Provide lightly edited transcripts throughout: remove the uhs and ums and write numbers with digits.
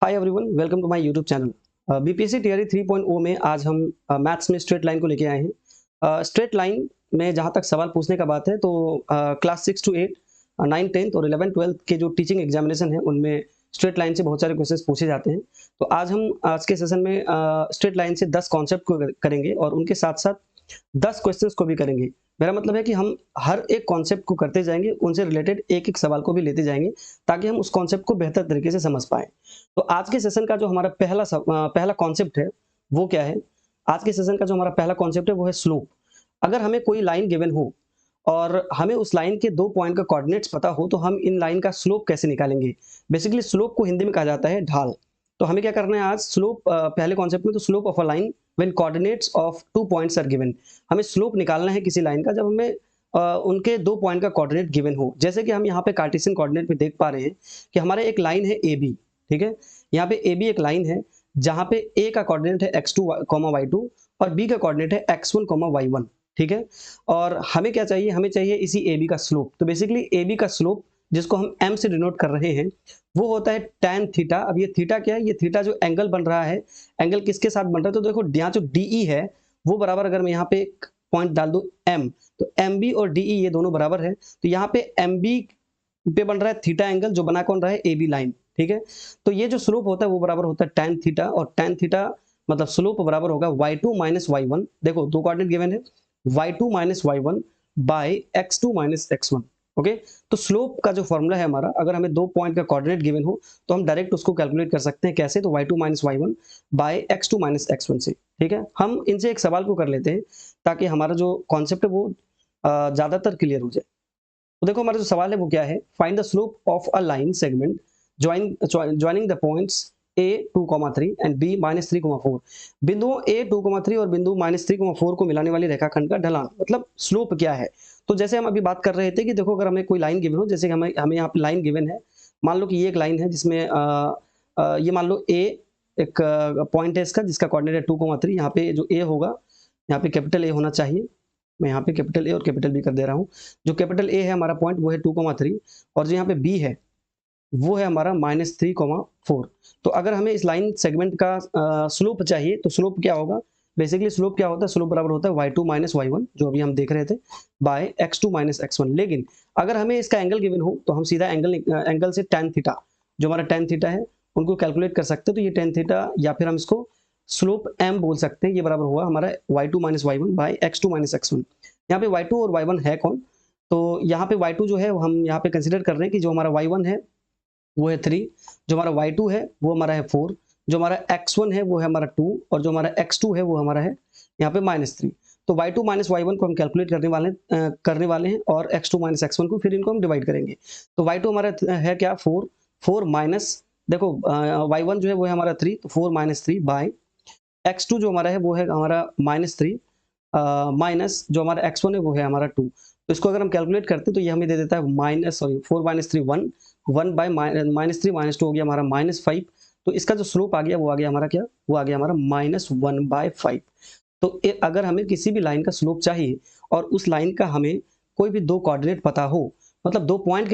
Hi everyone, welcome to my YouTube channel. BPSC TRE 3.0 में आज हम मैथ्स में स्ट्रेट लाइन को लेके आए हैं। स्ट्रेट लाइन में जहां तक सवाल पूछने का बात है तो क्लास 6 to 8, 9, 10 और 11, 12 के जो टीचिंग एग्जामिनेशन है उनमें स्ट्रेट लाइन से बहुत सारे क्वेश्चंस पूछे जाते हैं। तो आज हम आज के सेशन में स्ट्रेट लाइन से 10 कॉन्सेप्ट को करेंगे और उनके साथ साथ 10 क्वेश्चंस को भी करेंगे। मेरा मतलब है कि हम हर एक कॉन्सेप्ट को करते जाएंगे, उनसे रिलेटेड एक एक सवाल को भी लेते जाएंगे ताकि हम उस कॉन्सेप्ट को बेहतर तरीके से समझ पाएं। तो आज के सेशन का जो हमारा पहला कॉन्सेप्ट है वो क्या है? आज के सेशन का जो हमारा पहला कॉन्सेप्ट है वो है स्लोप। अगर हमें कोई लाइन गिवन हो और हमें उस लाइन के 2 पॉइंट का कोऑर्डिनेट्स पता हो तो हम इन लाइन का स्लोप कैसे निकालेंगे? बेसिकली स्लोप को हिंदी में कहा जाता है ढाल। तो हमें क्या करना है आज स्लोप पहले कॉन्सेप्ट में, तो slope of a line when coordinates of 2 points are given. हमें स्लोप निकालना है किसी लाइन का जब हमें उनके 2 पॉइंट का कोऑर्डिनेट गिवन हो। जैसे कि हम यहाँ पे कार्टेशियन कोऑर्डिनेट में देख पा रहे हैं कि हमारे एक लाइन है ए बी, ठीक है। यहाँ पे ए बी एक लाइन है जहां पे ए का कोऑर्डिनेट है x2, y2 और b का कोऑर्डिनेट है x1, y1, ठीक है। और हमें क्या चाहिए? हमें चाहिए इसी ए बी का स्लोप। तो बेसिकली ए बी का स्लोप जिसको हम m से डिनोट कर रहे हैं वो होता है tan थीटा। अब ये थीटा क्या है? ये थीटा जो एंगल बन रहा है, एंगल किसके साथ बन रहा है? तो देखो यहाँ जो DE है वो बराबर, अगर मैं यहाँ पे एक पॉइंट डाल दूं m, तो MB और DE ये दोनों बराबर है। तो यहाँ पे MB पे बन रहा है थीटा एंगल जो बना कौन रहा है? AB लाइन, ठीक है। तो ये जो स्लोप होता है वो बराबर होता है tan थीटा, और tan थीटा मतलब स्लोप बराबर होगा y2 माइनस y1। देखो दो कोऑर्डिनेट गिवन है, y2 minus y1 by x2 minus x1। Okay, तो स्लोप का जो फॉर्मूला है हमारा, अगर हमें 2 पॉइंट का कोऑर्डिनेट गिवन हो तो हम डायरेक्ट उसको कैलकुलेट कर सकते हैं। कैसे? तो y2 minus y1 by x2 minus x1 से, ठीक है। हम इनसे एक सवाल को कर लेते हैं ताकि हमारा जो कॉन्सेप्ट है वो ज्यादातर क्लियर हो जाए। तो देखो हमारा जो सवाल है वो क्या है? Find the slope of a line segment joining the points a 2,3 and b -3,4। बिंदुओं a 2,3 और बिंदु -3,4 को मिलाने वाली रेखाखंड का ढलान, मतलब स्लोप क्या है? तो जैसे हम अभी बात कर रहे थे कि देखो अगर हमें कोई लाइन गिवन हो, जैसे कि हमें यहाँ पे लाइन गिवन है, मान लो कि ये एक लाइन है जिसमें ये मान लो a एक पॉइंट है इसका जिसका कोऑर्डिनेट है 2,3। यहाँ पे जो a होगा, यहाँ पे कैपिटल A होना चाहिए। मैं यहाँ पे कैपिटल ए और कैपिटल बी कर दे रहा हूँ। जो कैपिटल ए है हमारा पॉइंट वो है 2,3 और जो यहाँ पे बी है वो है हमारा -3,4। तो अगर हमें इस लाइन सेगमेंट का स्लोप चाहिए तो स्लोप क्या होगा? बेसिकली स्लोप क्या होता है? स्लोप बराबर होता है y2 माइनस y1 जो अभी हम देख रहे थे बाय x2 माइनस x1। लेकिन अगर हमें इसका एंगल गिवन हो तो हम सीधा एंगल से tan थीटा, जो हमारा tan थीटा है उनको कैलकुलेट कर सकते हैं। तो ये tan थीटा या फिर हम इसको स्लोप m बोल सकते हैं, ये बराबर हुआ हमारा y2 minus y1 by x2 minus x1। यहाँ पे y2 और y1 है कौन? तो यहाँ पे y2 जो है हम यहाँ पे कंसीडर कर रहे हैं कि जो हमारा y1 है वो है 3, जो हमारा y2 है वो हमारा है 4, जो हमारा x1 है वो है हमारा 2 और जो हमारा x2 है वो हमारा है यहाँ पे -3। तो y2 माइनस y1 को हम कैलकुलेट करने वाले हैं और x2 माइनस x1 को फिर इनको हम डिवाइड करेंगे। तो y2 हमारा है क्या? 4 माइनस, देखो y1 जो है वो है हमारा 3, तो 4 माइनस 3 बाय x2 जो हमारा है वो है हमारा -3 माइनस जो हमारा x1 है वो है हमारा 2। तो इसको अगर हम कैलकुलेट करते हैं तो ये हमें दे देता है 4 माइनस 3 1, 1 बाय -3 -2 हो गया हमारा -5। तो इसका जो स्लोप आ गया वो आ गया हमारा क्या? वो आ गया हमारा -1/5। तो अगर हमें किसी भी लाइन का स्लोप चाहिए और उस लाइन का हमें कोई भी 2 कोऑर्डिनेट पता हो, मतलब 2 पॉइंट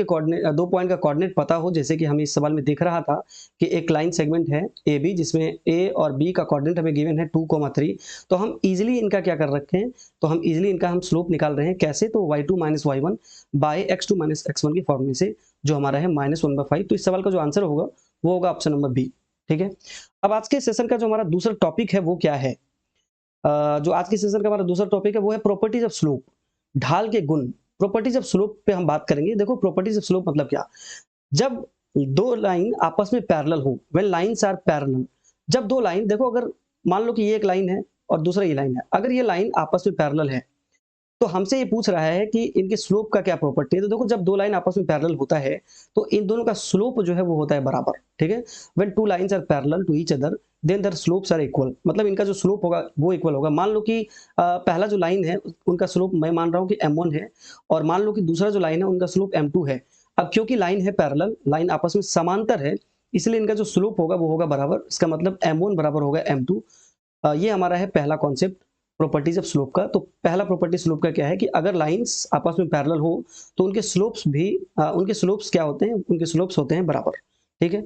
का कोऑर्डिनेट पता हो, जैसे कि हमें इस सवाल में दिख रहा था कि एक लाइन सेगमेंट है ए बी जिसमें ए और बी का कोऑर्डिनेट हमें गिवन है 2,3। तो हम इजीली इनका क्या कर रखे हैं? तो हम इजीली इनका हम स्लोप निकाल रहे हैं। कैसे? तो y2 minus y1 by x2 minus x1 की फॉर्मूले से, जो हमारा है -1/5। तो इस सवाल का जो आंसर होगा वो होगा ऑप्शन नंबर बी, ठीक है। अब आज के सेशन का जो हमारा दूसरा टॉपिक है वो क्या है? जो आज के सेशन का हमारा दूसरा टॉपिक है वो है प्रॉपर्टीज ऑफ स्लोप, ढाल के गुण। प्रॉपर्टीज ऑफ स्लोप पे हम बात करेंगे। देखो प्रॉपर्टीज ऑफ स्लोप मतलब क्या? जब दो लाइन आपस में पैरेलल हो, व्हेन लाइंस आर पैरेलल। जब दो लाइन, देखो अगर मान लो कि ये एक लाइन है और दूसरा ये लाइन है, अगर ये लाइन आपस में पैरेलल है तो हमसे ये पूछ रहा है कि इनके स्लोप का क्या प्रॉपर्टी है। तो देखो जब दो लाइन आपस में पैरेलल होता है तो इन दोनों का स्लोप जो है वो होता है बराबर, ठीक है। When two lines are parallel to each other then their slopes are equal, मतलब इनका जो स्लोप होगा वो इक्वल होगा। मान लो कि पहला जो लाइन है उनका स्लोप मैं मान रहा हूँ कि m1 है, और मान लो कि दूसरा जो लाइन है उनका स्लोप m2 है। अब क्योंकि लाइन है पैरेलल, लाइन आपस में समांतर है, इसलिए इनका जो स्लोप होगा वो होगा बराबर। इसका मतलब m1 बराबर होगा m2। ये हमारा है पहला कॉन्सेप्ट प्रॉपर्टीज ऑफ स्लोप का। तो पहला प्रॉपर्टी स्लोप का क्या है कि अगर लाइंस आपस में पैरेलल हो तो उनके स्लोप्स क्या होते हैं? उनके स्लोप्स होते हैं बराबर, ठीक है।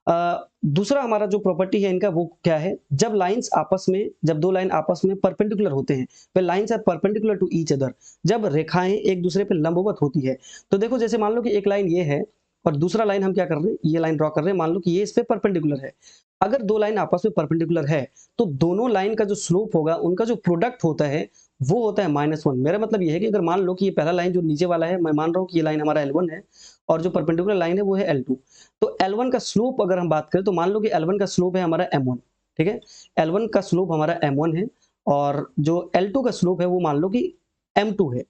दूसरा हमारा जो प्रॉपर्टी है इनका वो क्या है, जब लाइंस आपस में, जब दो लाइन आपस में परपेंडिकुलर होते हैं, lines are perpendicular to each other, जब रेखाएं एक दूसरे पे लंबवत होती है। तो देखो जैसे मान लो कि एक लाइन ये है और दूसरा लाइन हम क्या कर रहे हैं, ये लाइन ड्रॉ कर रहे हैं, मान लो कि ये इस पे परपेंडिकुलर है। अगर दो लाइन आपस में परपेंडिकुलर है तो दोनों लाइन का जो स्लोप होगा, उनका जो प्रोडक्ट होता है वो होता है -1। मेरा मतलब ये है कि अगर मान लो कि ये पहला लाइन जो नीचे वाला है, मैं मान रहा हूँ कि ये लाइन हमारा L1 है और जो परपेंडिकुलर लाइन है वो है L2। तो L1 का स्लोप अगर हम बात करें तो मान लो कि L1 का स्लोप है हमारा M1, ठीक है? L1 का स्लोप हमारा M1 है और जो L2 का स्लोप है वो मान लो कि M2 है।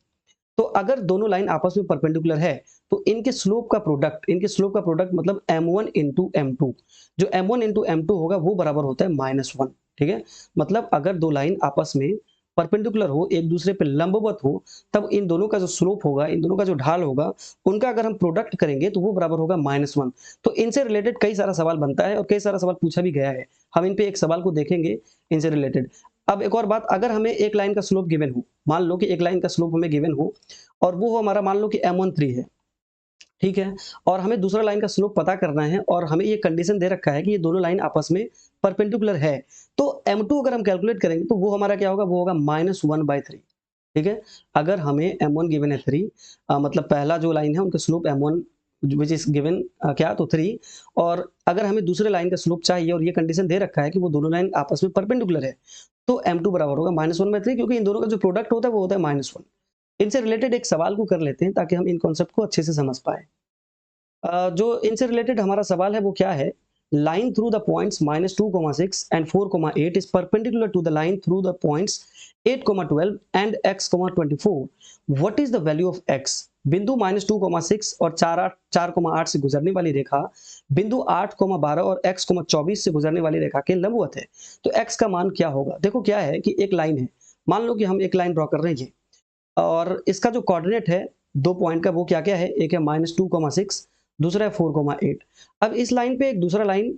तो अगर दोनों लाइन आपस में परपेंडिकुलर है तो इनके स्लोप का प्रोडक्ट मतलब M1 इंटू M2, जो M1 इंटू M2 होगा वो बराबर होता है -1, ठीक है? मतलब अगर दो लाइन आपस में परपेंडिकुलर हो, एक दूसरे पे लंबवत हो, तब इन दोनों का जो स्लोप होगा, इन दोनों का जो ढाल होगा, उनका अगर हम प्रोडक्ट करेंगे तो वो बराबर होगा -1। तो इनसे रिलेटेड कई सारा सवाल बनता है और कई सारा सवाल पूछा भी गया है। हम इन पे एक सवाल को देखेंगे इनसे रिलेटेड। अब एक और बात, अगर हमें एक लाइन का स्लोप गिवन हो, मान लो कि एक लाइन का स्लोप हमें गिवन हो और वो हमारा मान लो कि M13 है, ठीक है? और हमें दूसरा लाइन का स्लोप पता करना है और हमें ये कंडीशन दे रखा है कि ये दोनों लाइन आपस में परपेंडिकुलर है। तो M2 अगर हम कैलकुलेट करेंगे तो वो हमारा क्या होगा, वो होगा -1/3, ठीक है? अगर हमें M1 गिवन है 3, मतलब पहला जो लाइन है उनका slope M1 which is given क्या तो 3, और अगर हमें दूसरे लाइन का स्लोप चाहिए और ये कंडीशन दे रखा है कि वो दोनों लाइन आपस में परपेंडिकुलर है, तो M2 बराबर होगा -1/3, क्योंकि इन दोनों का जो प्रोडक्ट होता है वो होता है -1। इनसे रिलेटेड एक सवाल को कर लेते हैं ताकि हम इन कॉन्सेप्ट को अच्छे से समझ पाए। जो इनसे रिलेटेड हमारा सवाल है वो क्या है, line through the points -2,6 and 4,8 is perpendicular to the line through the points 8,12 and x,24। What is the value of x? बिंदु -2,6 और 4,8 से गुजरने वाली रेखा बिंदु 8,12 और x,24 से गुजरने वाली रेखा के लंबवत है। तो x का मान क्या होगा? देखो क्या है कि एक लाइन है, मान लो कि हम एक लाइन ड्रॉ कर रहे हैं ये, और इसका जो कोऑर्डिनेट है दो पॉइंट का वो क्या क्या है, एक है -2,6, दूसरा है 4,8। अब इस लाइन पे एक दूसरा लाइन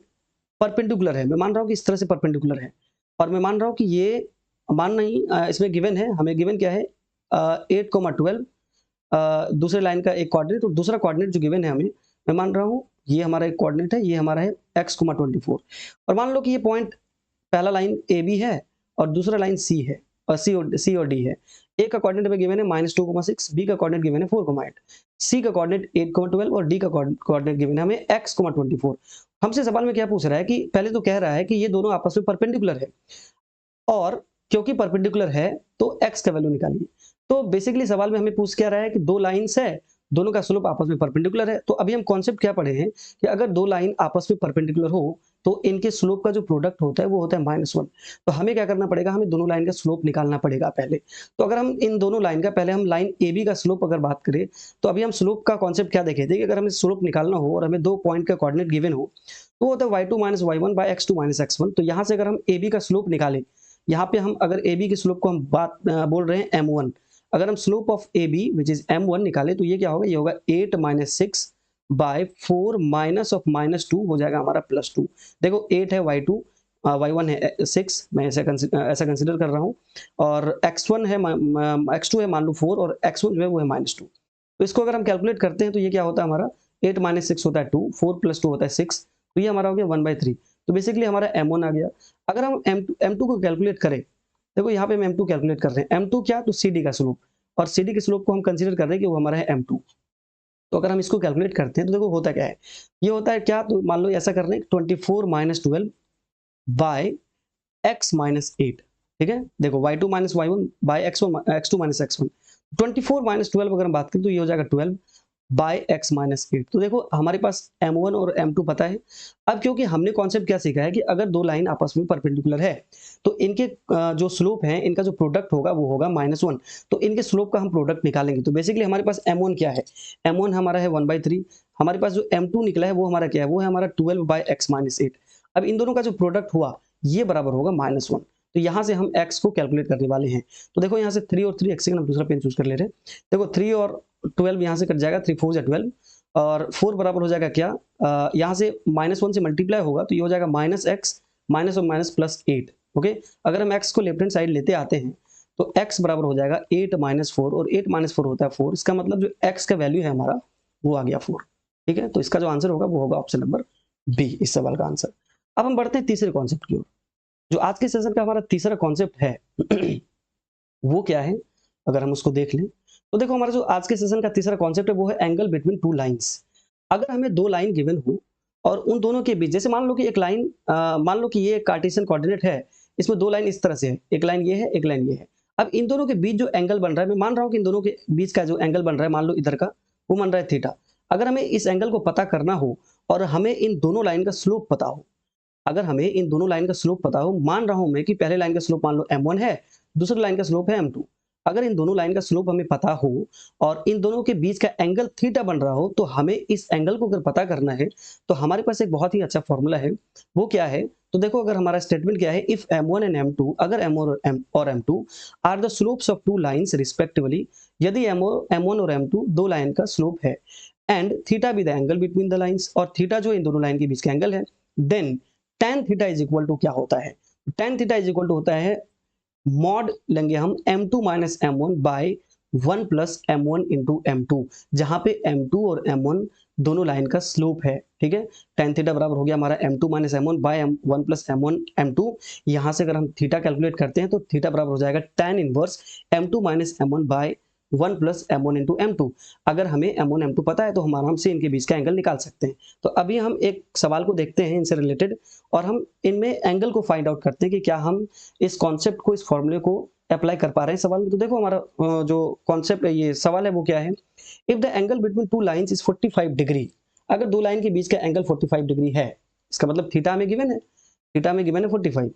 परपेंडिकुलर है, मैं मान रहा हूँ कि इस तरह से परपेंडिकुलर है, और मैं मान रहा हूँ कि ये मान नहीं, इसमें गिवन है, हमें गिवन क्या है 8,12, दूसरे लाइन का एक कोऑर्डिनेट और दूसरा कोऑर्डिनेट जो गिवन है हमें, मैं मान रहा हूँ ये हमारा एक कोऑर्डिनेट है, ये हमारा है x,24। और मान लो कि ये पॉइंट पहला लाइन ए बी है और दूसरा लाइन सी है और सी और डी है। ए का कोऑर्डिनेट में गिवन है -2,6, बी का कोऑर्डिनेट गिवन है 4,8, सी का कोऑर्डिनेट 8,12 और डी का कोऑर्डिनेट गिवन है हमें x,24। हमसे सवाल में क्या पूछ रहा है कि पहले तो कह रहा है कि ये दोनों आपस में परपेंडिकुलर है, और क्योंकि परपेंडिकुलर है तो x का वैल्यू निकालिए। तो बेसिकली सवाल में हमें पूछ क्या रहा है कि दो लाइंस है, दोनों का स्लोप आपस में परपेंडिकुलर है। तो अभी हम कॉन्सेप्ट क्या पढ़े हैं कि अगर दो लाइन आपस में परपेंडिकुलर हो तो इनके स्लोप का जो प्रोडक्ट होता है वो होता है -1। तो हमें क्या करना पड़ेगा, हमें दोनों लाइन का स्लोप निकालना पड़ेगा पहले। तो अगर हम इन दोनों लाइन का, पहले हम लाइन AB का स्लोप अगर बात करें, तो अभी हम स्लोप का कॉन्सेप्ट क्या देखे थे कि अगर हमें स्लोप निकालना हो और हमें दो पॉइंट का कोऑर्डिनेट गिवन हो तो वो होता है y2 - y1 by x2 - x1। तो यहाँ से अगर हम AB का स्लोप निकालें, यहाँ पे हम अगर AB के स्लोप को हम बोल रहे हैं M1, अगर हम slope of AB which is M1 निकाले तो ये क्या होगा, ये होगा 8 - 6 बाय 4 माइनस ऑफ -2 हो जाएगा हमारा +2। देखो 8 है y2, y1 है 6, मैं ऐसा कंसीडर कर रहा हूँ, और x1 है x2 है मान लो 4 और x1 जो है वो है -2। तो इसको अगर हम कैलकुलेट करते हैं तो ये क्या होता है हमारा, 8 - 6 होता है 2, 4 + 2 होता है 6, तो ये हमारा हो गया 1/3। तो बेसिकली हमारा M1 आ गया। अगर हम M2 को कैलकुलेट करें, देखो यहाँ पे हम M2 कैलकुलेट कर रहे हैं, M2 क्या, तो CD का स्लोप, और CD के स्लोप को हम कंसीडर कर रहे हैं कि वो हमारा है M2। तो अगर हम इसको कैलकुलेट करते हैं तो देखो होता क्या है, ये होता है क्या, तो मान लो ऐसा कर रहे हैं 24 - 12 बाय x - 8, ठीक है? देखो y2 - y1 bye x1 x2 - x1, 24 - 12 अगर हम बात करें तो ये हो जाएगा 12 बाय x - 8। तो देखो हमारे पास M1 और M2 पता है। अब क्योंकि हमने कॉन्सेप्ट क्या सीखा है कि अगर दो लाइन आपस में परपेंडिकुलर है तो इनके जो स्लोप है, इनका जो प्रोडक्ट होगा वो होगा -1। तो इनके स्लोप का हम प्रोडक्ट निकालेंगे। तो बेसिकली हमारे पास M1 क्या है, M1 हमारा है 1/3। हमारे पास जो M2 निकला है वो हमारा क्या है, वो है हमारा 12 बाय x - 8। अब इन दोनों का जो प्रोडक्ट हुआ ये बराबर होगा -1। तो यहाँ से हम x को कैलकुलेट करने वाले हैं। तो देखो यहाँ से 3 और 3, एक सेकंड हम दूसरा पेन चूज कर ले रहे हैं। देखो 3 और 12 यहाँ से कट जाएगा, 3 4 12, और 4 बराबर हो जाएगा क्या, यहाँ से -1 से मल्टीप्लाई होगा तो ये हो जाएगा -x माइनस और माइनस +8। ओके, अगर हम x को लेफ्ट हैंड साइड लेते आते हैं तो x बराबर हो जाएगा 8 - 4, और 8 - 4 होता है 4। इसका मतलब जो x का वैल्यू है हमारा वो आ गया 4। ठीक है, तो इसका जो आंसर होगा वो होगा ऑप्शन नंबर बी इस सवाल का आंसर। अब हम बढ़ते हैं तीसरे कॉन्सेप्ट की ओर। जो आज के सेशन का हमारा तीसरा कॉन्सेप्ट है वो क्या है, अगर हम उसको देख लें तो देखो हमारा जो आज के सेशन का तीसरा कॉन्सेप्ट है वो है एंगल बिटवीन टू लाइंस। अगर हमें दो लाइन गिवन हो और उन दोनों के बीच, जैसे मान लो कि एक लाइन, मान लो कि ये कार्टेशियन कोऑर्डिनेट है, इसमें दो लाइन इस तरह से है, एक लाइन ये है, एक लाइन ये है। अब इन दोनों के बीच जो एंगल बन रहा है, मैं मान रहा हूं कि इन दोनों के बीच का जो एंगल बन रहा है, मान लो इधर का, वो बन रहा है थीटा। अगर हमें इस एंगल को पता करना हो और हमें इन दोनों लाइन का स्लोप पता हो, अगर हमें इन दोनों लाइन का स्लोप पता हो, मान रहा हूं मैं कि पहले लाइन का स्लोप मान लो m1 है, दूसरी लाइन का स्लोप है m2। अगर इन दोनों लाइन का स्लोप हमें पता हो और इन दोनों के बीच का एंगल थीटा बन रहा हो, तो हमें इस एंगल को अगर पता करना है तो हमारे पास एक बहुत ही अच्छा फॉर्मूला है। वो क्या है, तो देखो अगर हमारा स्टेटमेंट क्या है, इफ m1 एंड m2, अगर m1 और m2 are the slopes of two lines respectively, यदि m1 और m2 दो लाइन का स्लोप है, and theta be the angle between the lines, और थीटा जो इन दोनों लाइन के बीच का एंगल है, then tan theta is equal to क्या होता है, tan theta is equal to होता है मॉड लेंगे हम m2 minus m1 by 1 plus m1 into m2, जहां पे m2 और m1 दोनों लाइन का स्लोप है। ठीक है, tan थीटा बराबर हो गया हमारा m2 minus m1 by 1 plus m1 m2। यहां से अगर हम थीटा कैलकुलेट करते हैं तो थीटा बराबर हो जाएगा tan inverse m2 minus m1 by 1 plus m1 into m2। अगर हमें m1 m2 पता है तो हम आराम से इनके बीच का एंगल निकाल सकते हैं। तो अभी हम एक सवाल को देखते हैं इनसे रिलेटेड, और हम इनमें एंगल को फाइंड आउट करते हैं कि क्या हम इस कॉन्सेप्ट को, इस फॉर्मूले को अप्लाई कर पा रहे हैं सवाल में। तो देखो हमारा जो कॉन्सेप्ट है, ये सवाल है वो क्या है, if the angle between two lines is 45 degree. अगर दो लाइन के बीच का एंगल 45 डिग्री है, इसका मतलब थीटा में गिवन है, थीटा में गिवन है 45।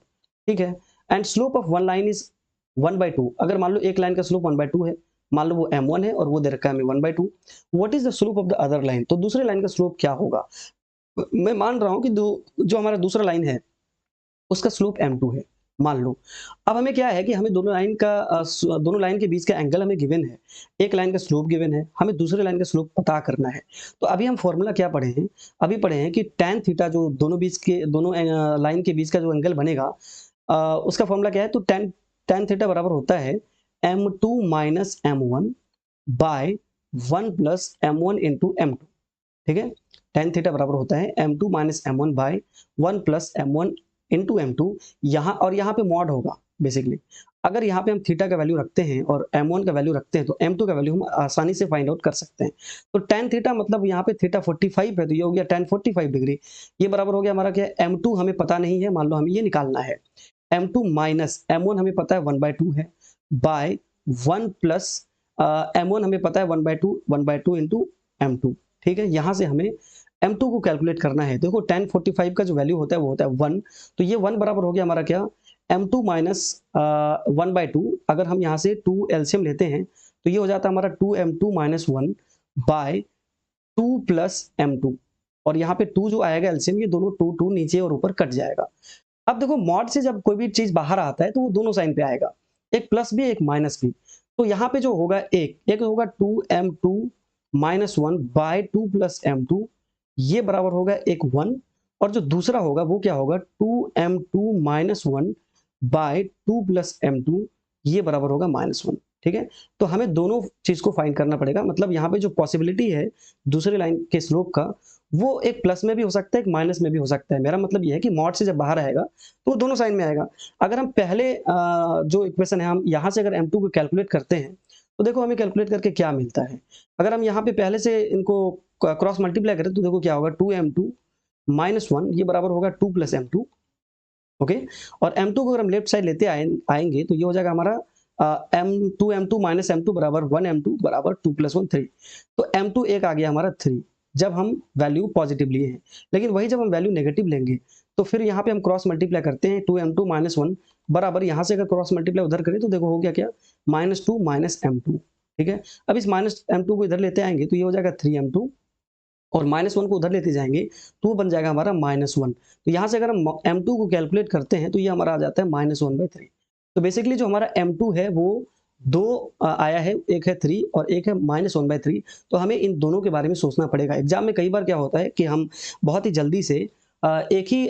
ठीक है, and slope of one line is 1/2। अगर मान लो एक लाइन का स्लोप 1/2 है, मान लो वो m1 है और वो दे रखा है हमें 1/2, what is the slope of the other line, तो दूसरे लाइन का स्लोप क्या होगा। मैं मान रहा हूं कि जो हमारा दूसरा लाइन है उसका स्लोप m2 है, मान लो। अब हमें क्या है कि हमें दोनों लाइन के बीच का एंगल हमें गिवन है, एक लाइन का स्लोप गिवन है, हमें दूसरे लाइन का स्लोप पता करना है। तो अभी हम फॉर्मूला क्या पढ़े हैं, अभी पढ़े हैं कि tan थीटा जो दोनों लाइन के बीच का जो एंगल बनेगा, उसका फॉर्मूला क्या है, तो tan थीटा बराबर होता है m2 minus m1 by 1 plus m1 into m2। ठीक है, tan थीटा बराबर होता है m2 minus m1 by 1 plus m1 into m2। यहाँ और यहाँ पे मॉड होगा बेसिकली। अगर यहाँ पे हम थीटा का वैल्यू रखते हैं और m1 का वैल्यू रखते हैं तो m2 का वैल्यू हम आसानी से फाइंड आउट कर सकते हैं। तो tan थीटा मतलब यहाँ पे थीटा 45 है, तो ये हो गया tan 45 डिग्री। ये बराबर हो गया हमारा क्या है, m2 हमें पता नहीं है, मान लो हमें ये निकालना है। m2 माइनस m1 हमें पता है 1/2 है, बाय 1 प्लस m1 हमें पता है 1/2 इंटू m2। ठीक है, यहाँ से हमें m2 को कैलकुलेट करना है। देखो tan 45 का जो वैल्यू होता है वो होता है 1, तो ये 1 बराबर हो गया हमारा क्या, m2 माइनस 1/2। अगर हम यहाँ से 2 एलसीएम लेते हैं तो ये हो जाता है हमारा 2m2 minus 1 bye 2 plus m2, और यहाँ पे 2 जो आएगा एलसीएम, ये दोनों 2 नीचे और ऊपर कट जाएगा। अब देखो मॉड से जब कोई भी चीज बाहर आता है तो वो दोनों साइन पे आएगा, एक प्लस भी एक माइनस भी। तो यहाँ पे जो होगा एक होगा 2m2 minus 1 bye 2 plus m2, ये बराबर होगा एक 1। और जो दूसरा होगा वो क्या होगा, 2m2 minus 1 bye 2 plus m2, ये बराबर होगा -1। ठीक है, तो हमें दोनों चीज को फाइंड करना पड़ेगा। मतलब यहाँ पे जो पॉसिबिलिटी है दूसरे लाइन के स्लोप का, वो एक प्लस में भी हो सकता है, एक माइनस में भी हो सकता है। मेरा मतलब ये है कि मॉड से जब बाहर आएगा तो वो दोनों साइन में आएगा। अगर हम पहले जो इक्वेशन है, हम यहाँ से अगर m2 को कैलकुलेट करते हैं तो देखो हमें कैलकुलेट करके क्या मिलता है। अगर हम यहाँ पे पहले से इनको क्रॉस मल्टीप्लाई करें तो देखो क्या होगा, 2m2 माइनस 1, ये बराबर होगा 2 प्लस m2। ओके, और m2 को अगर हम लेफ्ट साइड लेते आएंगे तो ये हो जाएगा हमारा m2 माइनस m2 बराबर 1m2 बराबर 2 प्लस 1 3। तो m2 एक आ गया हमारा 3, जब हम वैल्यू पॉजिटिव लिए हैं। लेकिन वही जब हम वैल्यू नेगेटिव लेंगे तो फिर यहाँ पे हम क्रॉस मल्टीप्लाई करते हैं, 2m2 माइनस 1 बराबर, यहाँ से अगर क्रॉस मल्टीप्लाई उधर करें तो देखो हो गया क्या, -2 माइनस m2। ठीक है, अब इस माइनस m2 को इधर लेते आएंगे तो ये हो जाएगा 3m2, और -1 को उधर लेते जाएंगे तो वो बन जाएगा हमारा -1। तो यहाँ से अगर हम m2 को कैलकुलेट करते हैं तो ये हमारा आ जाता है -1/3। तो बेसिकली जो हमारा m2 है वो दो आया है, एक है 3 और एक है -1/3। तो हमें इन दोनों के बारे में सोचना पड़ेगा। एग्जाम में कई बार क्या होता है कि हम बहुत ही जल्दी से एक ही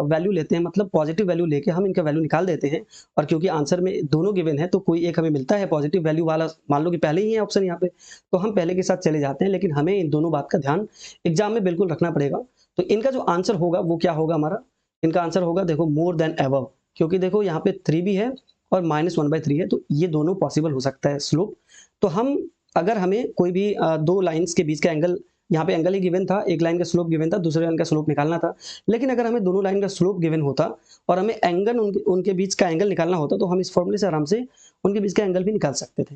वैल्यू लेते हैं, मतलब पॉजिटिव वैल्यू लेके हम इनका वैल्यू निकाल देते हैं, और क्योंकि आंसर में दोनों गिवन है तो कोई एक हमें मिलता है पॉजिटिव वैल्यू वाला, मान लो कि पहले ही है ऑप्शन यहाँ पे, तो हम पहले के साथ चले जाते हैं। लेकिन हमें इन दोनों बात का ध्यान एग्जाम में बिल्कुल रखना पड़ेगा। तो इनका जो आंसर होगा वो क्या होगा हमारा, इनका आंसर होगा देखो मोर देन एबव, क्योंकि देखो यहाँ पे 3 भी है और -1/3 है, तो ये दोनों पॉसिबल हो सकता है स्लोप। तो हम अगर हमें कोई भी दो लाइंस के बीच का एंगल, यहाँ पे एंगल ही गिवन था, एक लाइन का स्लोप गिवन था, दूसरे लाइन का स्लोप निकालना था, लेकिन अगर हमें दोनों लाइन का स्लोप गिवन होता और हमें एंगल उनके बीच का एंगल निकालना होता, तो हम इस फॉर्मूले से आराम से उनके बीच का एंगल भी निकाल सकते थे।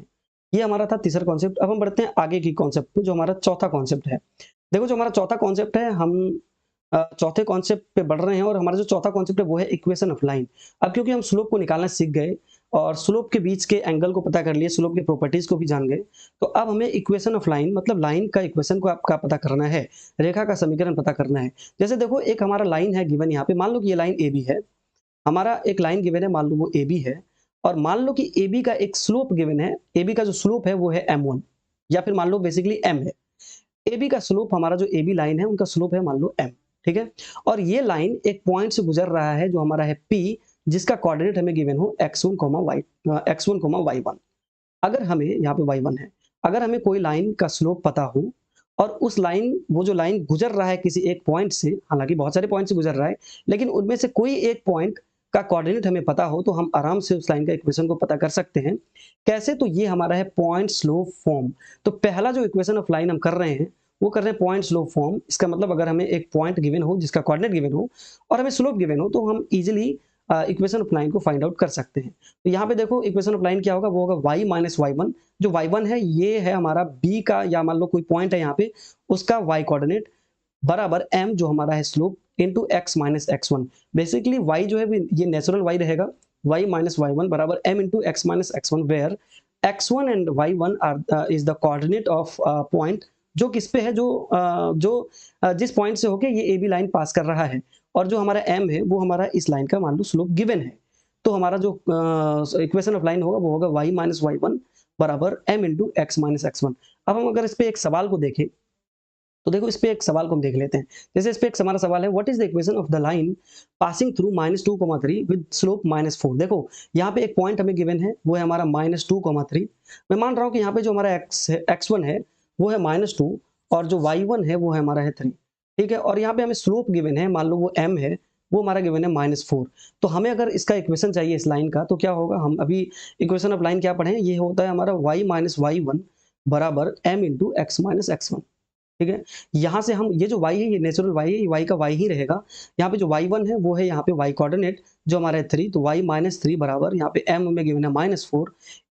ये हमारा था तीसरा कॉन्सेप्ट। अब हम बढ़ते हैं आगे की कॉन्सेप्ट पे, जो हमारा चौथा कॉन्सेप्ट है। देखो जो हमारा चौथा कॉन्सेप्ट है, हम चौथे कॉन्सेप्ट पे बढ़ रहे हैं और हमारा जो चौथा कॉन्सेप्ट है वो है इक्वेशन ऑफ लाइन। अब क्योंकि हम स्लोप को निकालना सीख गए और स्लोप के बीच के एंगल को पता कर लिए, स्लोप की प्रॉपर्टीज को भी जान गए, तो अब हमें इक्वेशन ऑफ लाइन मतलब लाइन का इक्वेशन को आपका पता करना है, रेखा का समीकरण पता करना है। जैसे देखो एक हमारा लाइन है गिवन, यहाँ पे मान लो कि ये लाइन ए बी है, हमारा एक लाइन गिवन है, मान लो वो ए बी है, और मान लो कि ए बी का एक स्लोप गिवन है, ए बी का जो स्लोप है वो है m1, या फिर मान लो बेसिकली m है। ए बी का स्लोप, हमारा जो ए बी लाइन है उनका स्लोप है मान लो m, ठीक है। और ये लाइन एक पॉइंट से गुजर रहा है जो हमारा है P, जिसका कोऑर्डिनेट हमें गिवन हो x1, y1। अगर हमें यहाँ पे y1 है, अगर हमें कोई लाइन का स्लोप पता हो और उस लाइन, वो जो लाइन गुजर रहा है किसी एक पॉइंट से, हालांकि बहुत सारे पॉइंट से गुजर रहा है, लेकिन उनमें से कोई एक पॉइंट का कोऑर्डिनेट हमें पता हो, तो हम आराम से उस लाइन का इक्वेशन को पता कर सकते हैं। कैसे? तो ये हमारा है पॉइंट स्लोप फॉर्म। तो पहला जो इक्वेशन ऑफ लाइन हम कर रहे हैं वो कर रहे हैं पॉइंट स्लोप फॉर्म। इसका मतलब अगर हमें एक पॉइंट गिवन हो जिसका कोऑर्डिनेट गिवन हो और हमें स्लोप गिवन हो, तो हम इजीली इक्वेशन ऑफ लाइन को फाइंड आउट कर सकते हैं। तो यहाँ पे देखो इक्वेशन ऑफ लाइन क्या होगा, वो होगा y माइनस y1। जो y1 है ये है हमारा b का, या मान लो कोई पॉइंट है यहाँ पे, उसका y कोऑर्डिनेट बराबर m जो हमारा है slope into x minus x1। Basically y जो है ये नेचुरल y रहेगा, y माइनस y1 बराबर m into x minus x1, where x1 and y1 are is the coordinate of point जो किस पे है, जिस पॉइंट से होके ये ए बी लाइन पास कर रहा है, और जो हमारा m है वो हमारा इस लाइन का मान लो स्लोप गिवन है। तो हमारा जो इक्वेशन ऑफ लाइन होगा वो होगा y माइनस y1 बराबर m into x minus x1। अब हम अगर इस पे एक सवाल को देखें, तो देखो इस पे एक सवाल को हम देख लेते हैं। जैसे इस पे एक हमारा सवाल है, what is the equation of the line passing through -2, 3 with slope -4। देखो यहाँ पे एक पॉइंट हमें गिवन है, वो है हमारा -2, 3। मैं मान रहा हूँ कि यहाँ पे जो हमारा x1 है वो है -2 और जो y1 है वो है हमारा है 3, ठीक है। और यहाँ पे हमें स्लोप गिवन है, मान लो वो m है, वो हमारा गिवन है -4। तो हमें अगर इसका इक्वेशन चाहिए इस लाइन का, तो क्या होगा, हम अभी इक्वेशन ऑफ लाइन क्या पढ़े, ये होता है हमारा y माइनस y1 बराबर m into x minus x1, ठीक है। यहाँ से हम ये जो y है ये नेचुरल y है, ये y का y ही रहेगा। यहाँ पे जो y1 है वो है यहाँ पे y कोऑर्डिनेट जो हमारा है 3, तो y माइनस 3 बराबर यहाँ पे m में गिवन है -4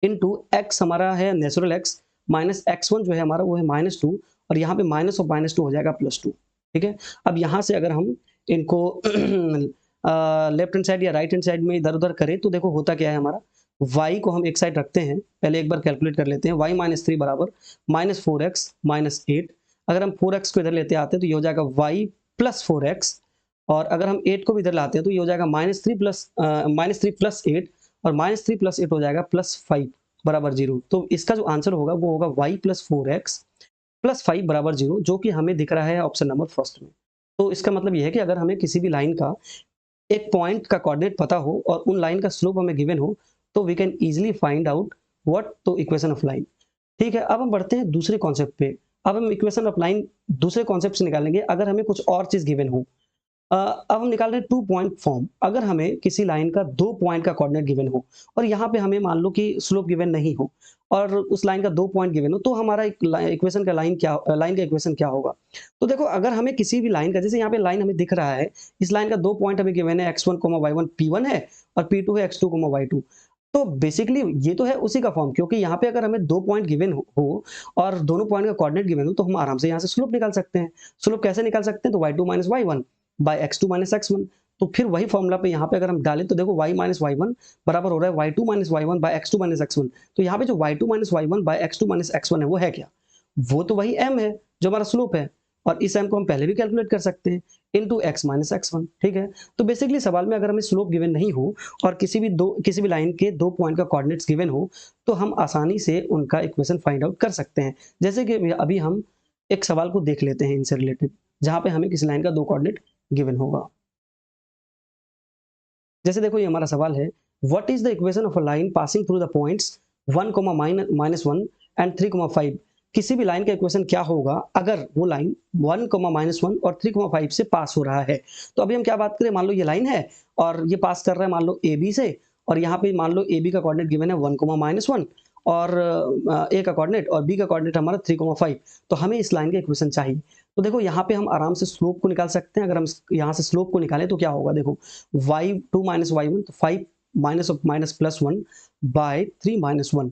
इंटू x हमारा है नेचुरल x माइनस x1 जो है हमारा वो है -2, और यहाँ पे माइनस और -2 हो जाएगा +2, ठीक है। अब यहाँ से अगर हम इनको लेफ्ट हैंड साइड या राइट हैंड साइड में इधर उधर करें, तो देखो होता क्या है, हमारा y को हम एक साइड रखते हैं, पहले एक बार कैलकुलेट कर लेते हैं। y माइनस 3 बराबर -4x माइनस 8। अगर हम 4x को इधर लेते आते हैं तो ये हो जाएगा y प्लस 4x, और अगर हम 8 को भी इधर लाते हैं तो ये हो जाएगा -3 प्लस 8, और -3 प्लस 8 हो जाएगा +5 बराबर 0। तो इसका जो आंसर होगा वो होगा y प्लस 4x प्लस 5 बराबर 0, जो कि हमें दिख रहा है ऑप्शन नंबर फर्स्ट में। तो इसका मतलब ये है कि अगर हमें किसी भी लाइन का एक पॉइंट का कोऑर्डिनेट पता हो और उन लाइन का स्लोप हमें गिवन हो, तो we can easily find out what, तो इक्वेशन ऑफ लाइन, ठीक है। अब हम बढ़ते हैं दूसरे कॉन्सेप्ट पे। अब हम इक्वेशन ऑफ लाइन दूसरे कॉन्सेप्ट से निकालेंगे अगर हमें कुछ और चीज गिवन हो। अब हम निकाल रहे हैं 2 पॉइंट फॉर्म। अगर हमें किसी लाइन का 2 पॉइंट का कोऑर्डिनेट गिवन हो और यहाँ पे हमें मान लो कि स्लोप गिवन नहीं हो और उस लाइन का 2 पॉइंट गिवन हो, तो हमारा इक्वेशन का लाइन का इक्वेशन क्या होगा। तो देखो अगर हमें किसी भी लाइन का, जैसे यहाँ पे लाइन हमें दिख रहा है, इस लाइन का 2 पॉइंट हमें गिवन है, x1, y1 P1 है और P2 है x2, y2। तो बेसिकली ये तो है उसी का फॉर्म, क्योंकि यहाँ पे अगर हमें 2 पॉइंट गिवन हो और दोनों पॉइंट का कोऑर्डिनेट गिवन हो, तो हम आराम से यहाँ से स्लोप निकाल सकते हैं। स्लोप कैसे निकाल सकते हैं, तो y2 minus y1 by x2 minus x1। तो फिर वही फॉर्मूला पे यहाँ पे अगर हम डालें तो देखो y माइनस y1 बराबर हो रहा है y2 minus y1 by x2 minus x1। तो यहाँ पे जो y2 minus y1 by x2 minus x1 है वो है क्या, वो तो वही m है जो हमारा स्लोप है, और इस m को हम पहले भी कैलकुलेट कर सकते हैं इनटू x माइनस x1, ठीक है। तो बेसिकली सवाल में अगर हमें स्लोप गिवन नहीं हो और किसी भी लाइन के 2 पॉइंट का कोऑर्डिनेट्स गिवन हो, तो हम आसानी से उनका इक्वेशन फाइंड आउट कर सकते हैं। जैसे कि अभी हम एक सवाल को देख लेते हैं इनसे रिलेटेड, जहां पे हमें किसी लाइन का 2 कोऑर्डिनेट गिवन होगा। जैसे देखो ये हमारा सवाल है, what is the equation of a line passing through the points 1, -1 and 3, 5 किसी भी लाइन का इक्वेशन क्या होगा अगर वो लाइन 1, -1 और 3, 5 से पास हो रहा है। तो अभी हम क्या बात करें, मान लो ये लाइन है और ये पास कर रहा है मान लो ए बी से, और यहाँ पे मान लो ए बी का कोऑर्डिनेट गिवन है 1, -1 और ए का कोऑर्डिनेट और बी का कोऑर्डिनेट हमारा 3, 5। तो हमें इस लाइन का इक्वेशन चाहिए। तो देखो यहाँ पे हम आराम से स्लोप को निकाल सकते हैं। अगर हम यहाँ से स्लोप को निकालें तो क्या होगा, देखो y2 - y1, तो 5 माइनस प्लस 1 बाय 3 - 1,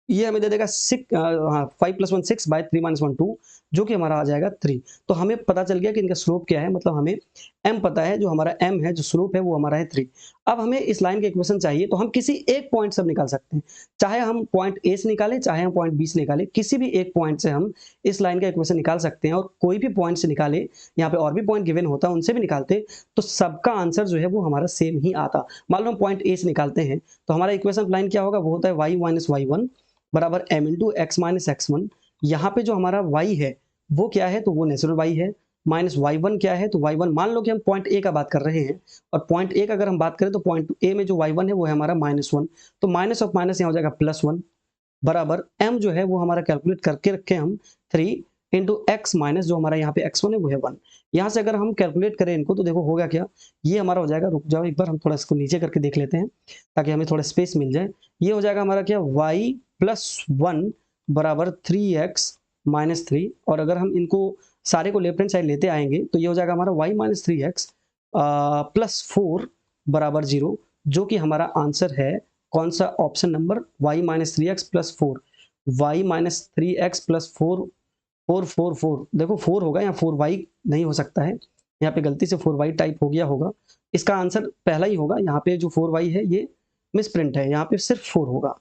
ये हमें दे देगा 6, हाँ 5 + 1 6 बाय 3 - 1 2, जो कि हमारा आ जाएगा 3। तो हमें पता चल गया कि इनका स्लोप क्या है, मतलब हमें m पता है, जो हमारा m है, जो स्लोप है वो हमारा है 3। अब हमें इस लाइन का इक्वेशन चाहिए, तो हम किसी एक पॉइंट से अब निकाल सकते हैं, चाहे हम पॉइंट ए से निकालें, चाहे हम पॉइंट बी से निकालें, किसी भी एक पॉइंट से हम इस लाइन का इक्वेशन निकाल सकते हैं। और कोई भी पॉइंट से निकाले, यहाँ पे और भी पॉइंट गिवन होता है उनसे भी निकालते, तो सबका आंसर जो है वो हमारा सेम ही आता। मान लो हम पॉइंट ए से निकालते हैं, तो हमारा इक्वेशन लाइन क्या होगा, वो होता है y - y1 बराबर m इंटू x - x1। यहाँ पे जो हमारा y है वो क्या है, तो वो नेचुरल y है, माइनस y1 क्या है, तो y1 मान लो कि हम पॉइंट ए का बात कर रहे हैं, और पॉइंट ए का अगर हम बात करें तो पॉइंट ए में जो y1 है वो है हमारा -1, तो माइनस ऑफ माइनस यहाँ हो जाएगा +1 बराबर m जो है वो हमारा कैलकुलेट करके रखे हम 3 इंटू एक्स माइनस जो हमारा यहाँ पे x1 है वो है 1। यहाँ से अगर हम कैलकुलेट करें इनको तो देखो होगा क्या, ये हमारा हो जाएगा, रुक जाओ एक बार हम थोड़ा इसको नीचे करके देख लेते हैं ताकि हमें थोड़ा स्पेस मिल जाए। ये हो जाएगा हमारा क्या, y + 1 बराबर 3x - 3, और अगर हम इनको सारे को लेफ्ट हैंड साइड लेते आएंगे तो ये हो जाएगा हमारा y - 3x + 4 बराबर 0, जो कि हमारा आंसर है कौन सा, option number y - 3x + 4, y - 3x + 4, 4 4 4, देखो 4 होगा, यहाँ 4y नहीं हो सकता है, यहाँ पे गलती से 4y टाइप हो गया होगा। इसका आंसर पहला ही होगा, यहाँ पे जो 4y है ये मिसप्रिंट है, यहाँ पे सिर्फ 4 होगा।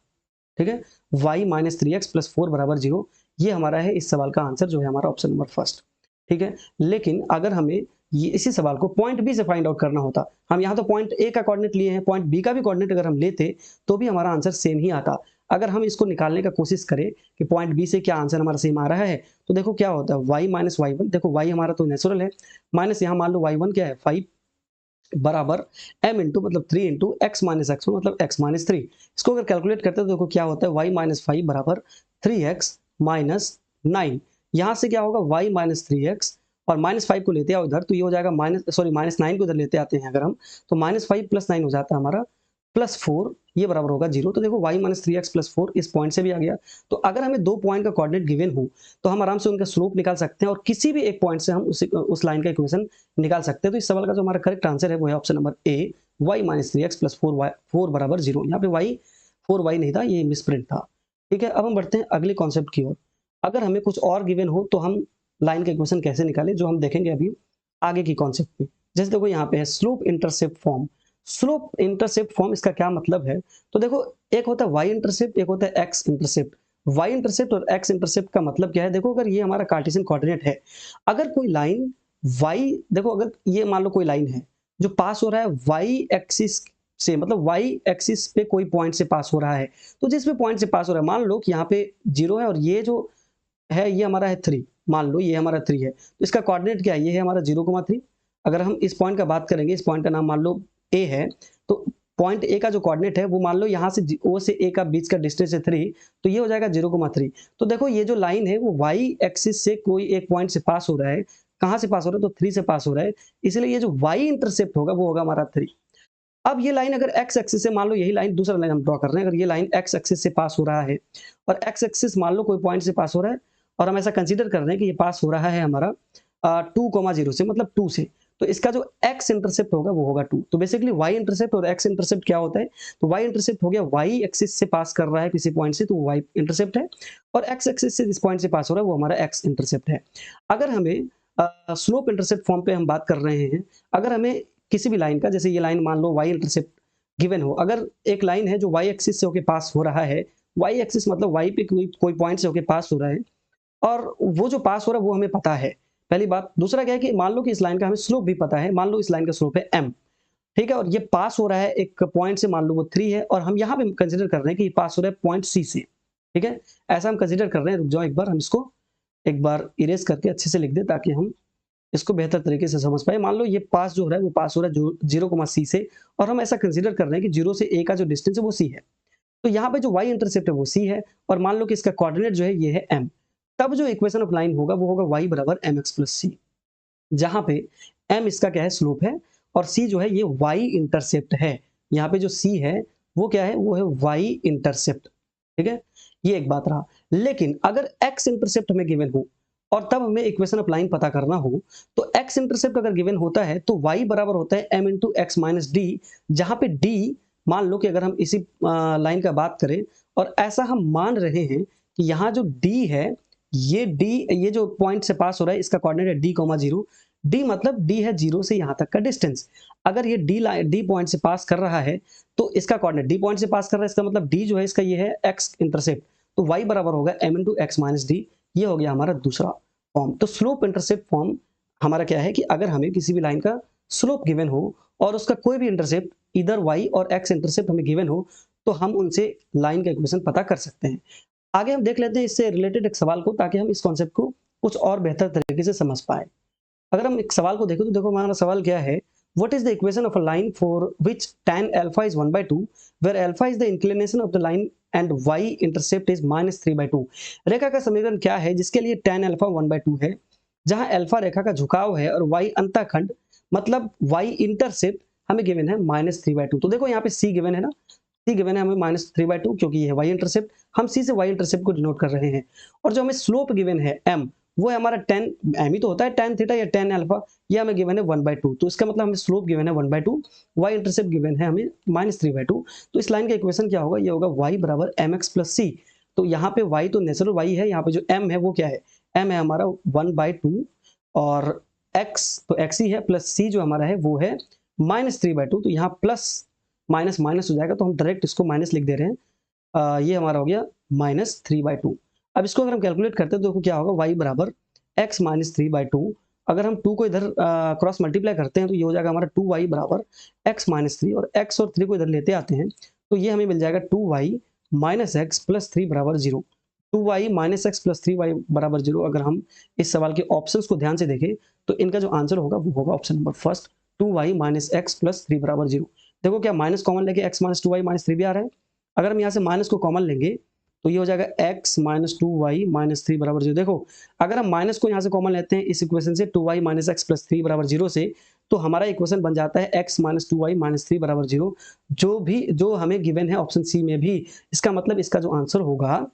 ठीक है, y - 3x + 4 बराबर 0, ये हमारा है इस सवाल का आंसर, जो है हमारा ऑप्शन नंबर फर्स्ट। ठीक है, लेकिन अगर हमें ये इसी सवाल को पॉइंट बी से फाइंड आउट करना होता, हम यहाँ तो पॉइंट ए का कोऑर्डिनेट लिए हैं, पॉइंट बी का भी कोऑर्डिनेट अगर हम लेते तो भी हमारा आंसर सेम ही आता। अगर हम इसको निकालने का कोशिश करें कि पॉइंट बी से क्या आंसर हमारा सेम आ रहा है, तो देखो क्या होता है, y - y1, देखो y हमारा तो नेचुरल है, माइनस यहाँ मान लो y1 क्या है 5 बराबर m इंटू मतलब 3 इंटू x - x1 मतलब x - 3। इसको अगर कैलकुलेट करते हैं तो देखो क्या होता है, y - 5 बराबर 3x - 9। यहाँ से क्या होगा, y - 3x और -5 को लेते आओ इधर, तो ये हो जाएगा -9 को इधर लेते आते हैं अगर हम, तो -5 + 9 हो जाता है हमारा +4, ये बराबर होगा 0। तो देखो y - 3x + 4 इस पॉइंट से भी आ गया। तो अगर हमें दो पॉइंट का कोऑर्डिनेट गिवन हो तो हम आराम से उनका स्लोप निकाल सकते हैं, और किसी भी एक पॉइंट से हम उस लाइन का इक्वेशन निकाल सकते हैं। तो इस सवाल का जो हमारा करेक्ट आंसर है वो है option number A, y - 3x + 4 बराबर 0। यहाँ पे y 4y नहीं था, ये मिसप्रिंट था। ठीक है, अब हम बढ़ते हैं अगले कॉन्सेप्ट की ओर। अगर हमें कुछ और गिवन हो तो हम लाइन का इक्वेशन कैसे निकालें, जो हम देखेंगे अभी आगे की कॉन्सेप्ट में। जैसे देखो यहाँ पे है slope intercept form. Slope intercept form, इसका क्या मतलब है, तो देखो एक होता है y इंटरसेप्ट, एक होता है x इंटरसेप्ट। y इंटरसेप्ट और x इंटरसेप्ट का मतलब क्या है, देखो अगर ये हमारा कार्टेशियन कोऑर्डिनेट है, अगर कोई लाइन y, देखो अगर ये मान लो कोई लाइन है जो पास हो रहा है y एक्सिस से, मतलब y एक्सिस पे कोई पॉइंट से पास हो रहा है, तो जिस भी पॉइंट से पास हो रहा है, मान लो कि यहाँ पे 0 है और ये जो है ये हमारा है 3, मान लो ये हमारा 3 है, तो इसका कोऑर्डिनेट क्या है, ये है हमारा 0,3। अगर हम इस पॉइंट का बात करेंगे, इस पॉइंट का नाम मान लो ए है, तो पॉइंट ए का जो कोऑर्डिनेट है वो मान लो यहाँ से ओ से ए का बीच का डिस्टेंस है 3, तो ये हो जाएगा 0,3। तो देखो ये जो लाइन है वो y एक्सिस से कोई एक पॉइंट से पास हो रहा है, कहाँ से पास हो रहा है, तो 3 से पास हो रहा है, इसलिए ये जो y इंटरसेप्ट होगा वो होगा हमारा 3। अब ये लाइन अगर x एक्सिस से, मान लो यही लाइन, दूसरा लाइन हम ड्रॉ कर रहे हैं, अगर ये लाइन x एक्सिस से पास हो रहा है और x एक्सिस मान लो कोई पॉइंट से पास हो रहा है, और हम ऐसा कंसीडर कर रहे हैं कि ये पास हो रहा है हमारा 2,0 से, मतलब 2 से, तो इसका जो x इंटरसेप्ट होगा वो होगा 2। तो बेसिकली y इंटरसेप्ट और x इंटरसेप्ट क्या होता है, तो y इंटरसेप्ट हो गया y एक्सिस से पास कर रहा है किसी पॉइंट से, तो वो y इंटरसेप्ट है, और x एक्सिस से जिस पॉइंट से पास हो रहा है वो हमारा x इंटरसेप्ट है। अगर हमें स्लोप इंटरसेप्ट फॉर्म पे हम बात कर रहे हैं, अगर हमें किसी भी लाइन का, जैसे ये लाइन मान लो y इंटरसेप्ट गिवन हो, अगर एक लाइन है जो y एक्सिस से होके पास हो रहा है, y एक्सिस मतलब y पे कोई पॉइंट से होके पास हो रहा है, और वो जो पास हो रहा है वो हमें पता है, पहली बात। दूसरा क्या है कि मान लो कि इस लाइन का हमें स्लोप भी पता है, मान लो इस लाइन का स्लोप है m, ठीक है, और ये पास हो रहा है एक पॉइंट से, मान लो वो 3 है, और हम यहाँ पे कंसीडर कर रहे हैं कि ये पास हो रहा है पॉइंट सी से। ठीक है, ऐसा हम कंसीडर कर रहे हैं, रुक जाओ एक बार, हम इसको एक बार इरेज करके अच्छे से लिख दे ताकि हम इसको बेहतर तरीके से समझ पाए। मान लो ये पास जो हो रहा है वो पास हो रहा है 0,c से, और हम ऐसा कंसीडर कर रहे हैं कि 0 से a का जो डिस्टेंस है वो c है, तो यहाँ पे जो y इंटरसेप्ट है वो c है, और मान लो कि इसका कोऑर्डिनेट जो है ये है m। तब जो इक्वेशन ऑफ लाइन होगा वो होगा y बराबर mx प्लस सी, जहां पे m इसका क्या है, स्लोप है, और c जो है ये y इंटरसेप्ट है। यहाँ पे जो c है वो क्या है, वो है y इंटरसेप्ट। ठीक है, ये एक बात रहा। लेकिन अगर x इंटरसेप्ट हमें गिवन हो और तब हमें इक्वेशन ऑफ लाइन पता करना हो, तो x इंटरसेप्ट अगर गिवन होता है तो y बराबर होता है m into x minus D, जहां पे d, मान लो कि अगर हम इसी लाइन का बात करें और ऐसा हम मान रहे हैं कि यहाँ जो d है, ये d, ये जो पॉइंट से पास हो रहा है इसका कोऑर्डिनेट है d कॉमा 0। d मतलब d है 0 से यहाँ तक का डिस्टेंस। अगर ये d पॉइंट से पास कर रहा है तो इसका कोऑर्डिनेट d पॉइंट से पास कर रहा है, इसका मतलब d जो है इसका ये है x इंटरसेप्ट, तो y बराबर होगा m into x minus D. ये हो गया हमारा दूसरा फॉर्म। तो स्लोप इंटरसेप्ट फॉर्म हमारा क्या है कि अगर हमें किसी भी लाइन का स्लोप गिवन हो और उसका कोई भी इंटरसेप्ट इधर y और x इंटरसेप्ट हमें गिवन हो, तो हम उनसे लाइन का इक्वेशन पता कर सकते हैं। आगे हम देख लेते हैं इससे रिलेटेड एक सवाल को, ताकि हम इस कॉन्सेप्ट को कुछ और बेहतर तरीके से समझ पाए। अगर हम एक सवाल को देखें तो देखो हमारा सवाल क्या है, what is the equation of a line for which tan alpha is 1/2 where alpha is the inclination of the line and y intercept is -3/2। रेखा का समीकरण क्या है जिसके लिए tan अल्फा 1/2 है, जहां अल्फा रेखा का झुकाव है और y अंतःखंड मतलब y इंटरसेप्ट हमें गिवन है -3/2। तो देखो यहाँ पे c गिवन है ना, c गिवन है हमें -3/2, क्योंकि ये है y इंटरसेप्ट, हम c से y इंटरसेप्ट को डिनोट कर रहे हैं। और जो हमें स्लोप गिवन है m, वो है हमारा tan, m ही तो होता है tan थीटा या tan अल्फा, ये हमें गिवन है 1/2। तो इसका मतलब हमें स्लोप गिवन है 1/2, y इंटरसेप्ट गिवन है हमें -3/2। तो इस लाइन का इक्वेशन क्या होगा, ये होगा y बराबर mx प्लस सी। तो यहाँ पे y तो नेचुरल y है, यहाँ पे जो m है वो क्या है, m है हमारा 1/2 और x तो x ही है, प्लस c जो हमारा है वो है -3/2। तो यहाँ प्लस माइनस माइनस हो जाएगा, तो हम डायरेक्ट इसको माइनस लिख दे रहे हैं। ये हमारा हो गया -3/2। अब इसको अगर हम कैलकुलेट करते हैं तो देखो क्या होगा, y बराबर x -3/2। अगर हम 2 को इधर क्रॉस मल्टीप्लाई करते हैं तो ये हो जाएगा हमारा 2y बराबर x -3, और x और 3 को इधर लेते आते हैं तो ये हमें मिल जाएगा 2y -x प्लस 3 बराबर 0। 2y -x प्लस 3y बराबर 0। अगर हम इस सवाल के ऑप्शंस को ध्यान से देखें तो इनका जो आंसर होगा वो होगा option number first, 2y -x plus 3 बराबर 0। देखो क्या माइनस कॉमन लेके x माइनस 2y माइनस 3 भी आ रहा है। अगर हम यहाँ से माइनस को कॉमन लेंगे तो ये हो जाएगा x माइनस 2y माइनस 3 बराबर 0। देखो अगर हम माइनस को यहाँ से कॉमन लेते हैं इस इक्वेशन से 2y माइनस एक्स प्लस 3 बराबर 0 से, तो हमारा इक्वेशन बन जाता है x माइनस 2y माइनस 3 बराबर 0, जो हमें गिवन है ऑप्शन सी में भी। इसका मतलब इसका जो आंसर होगा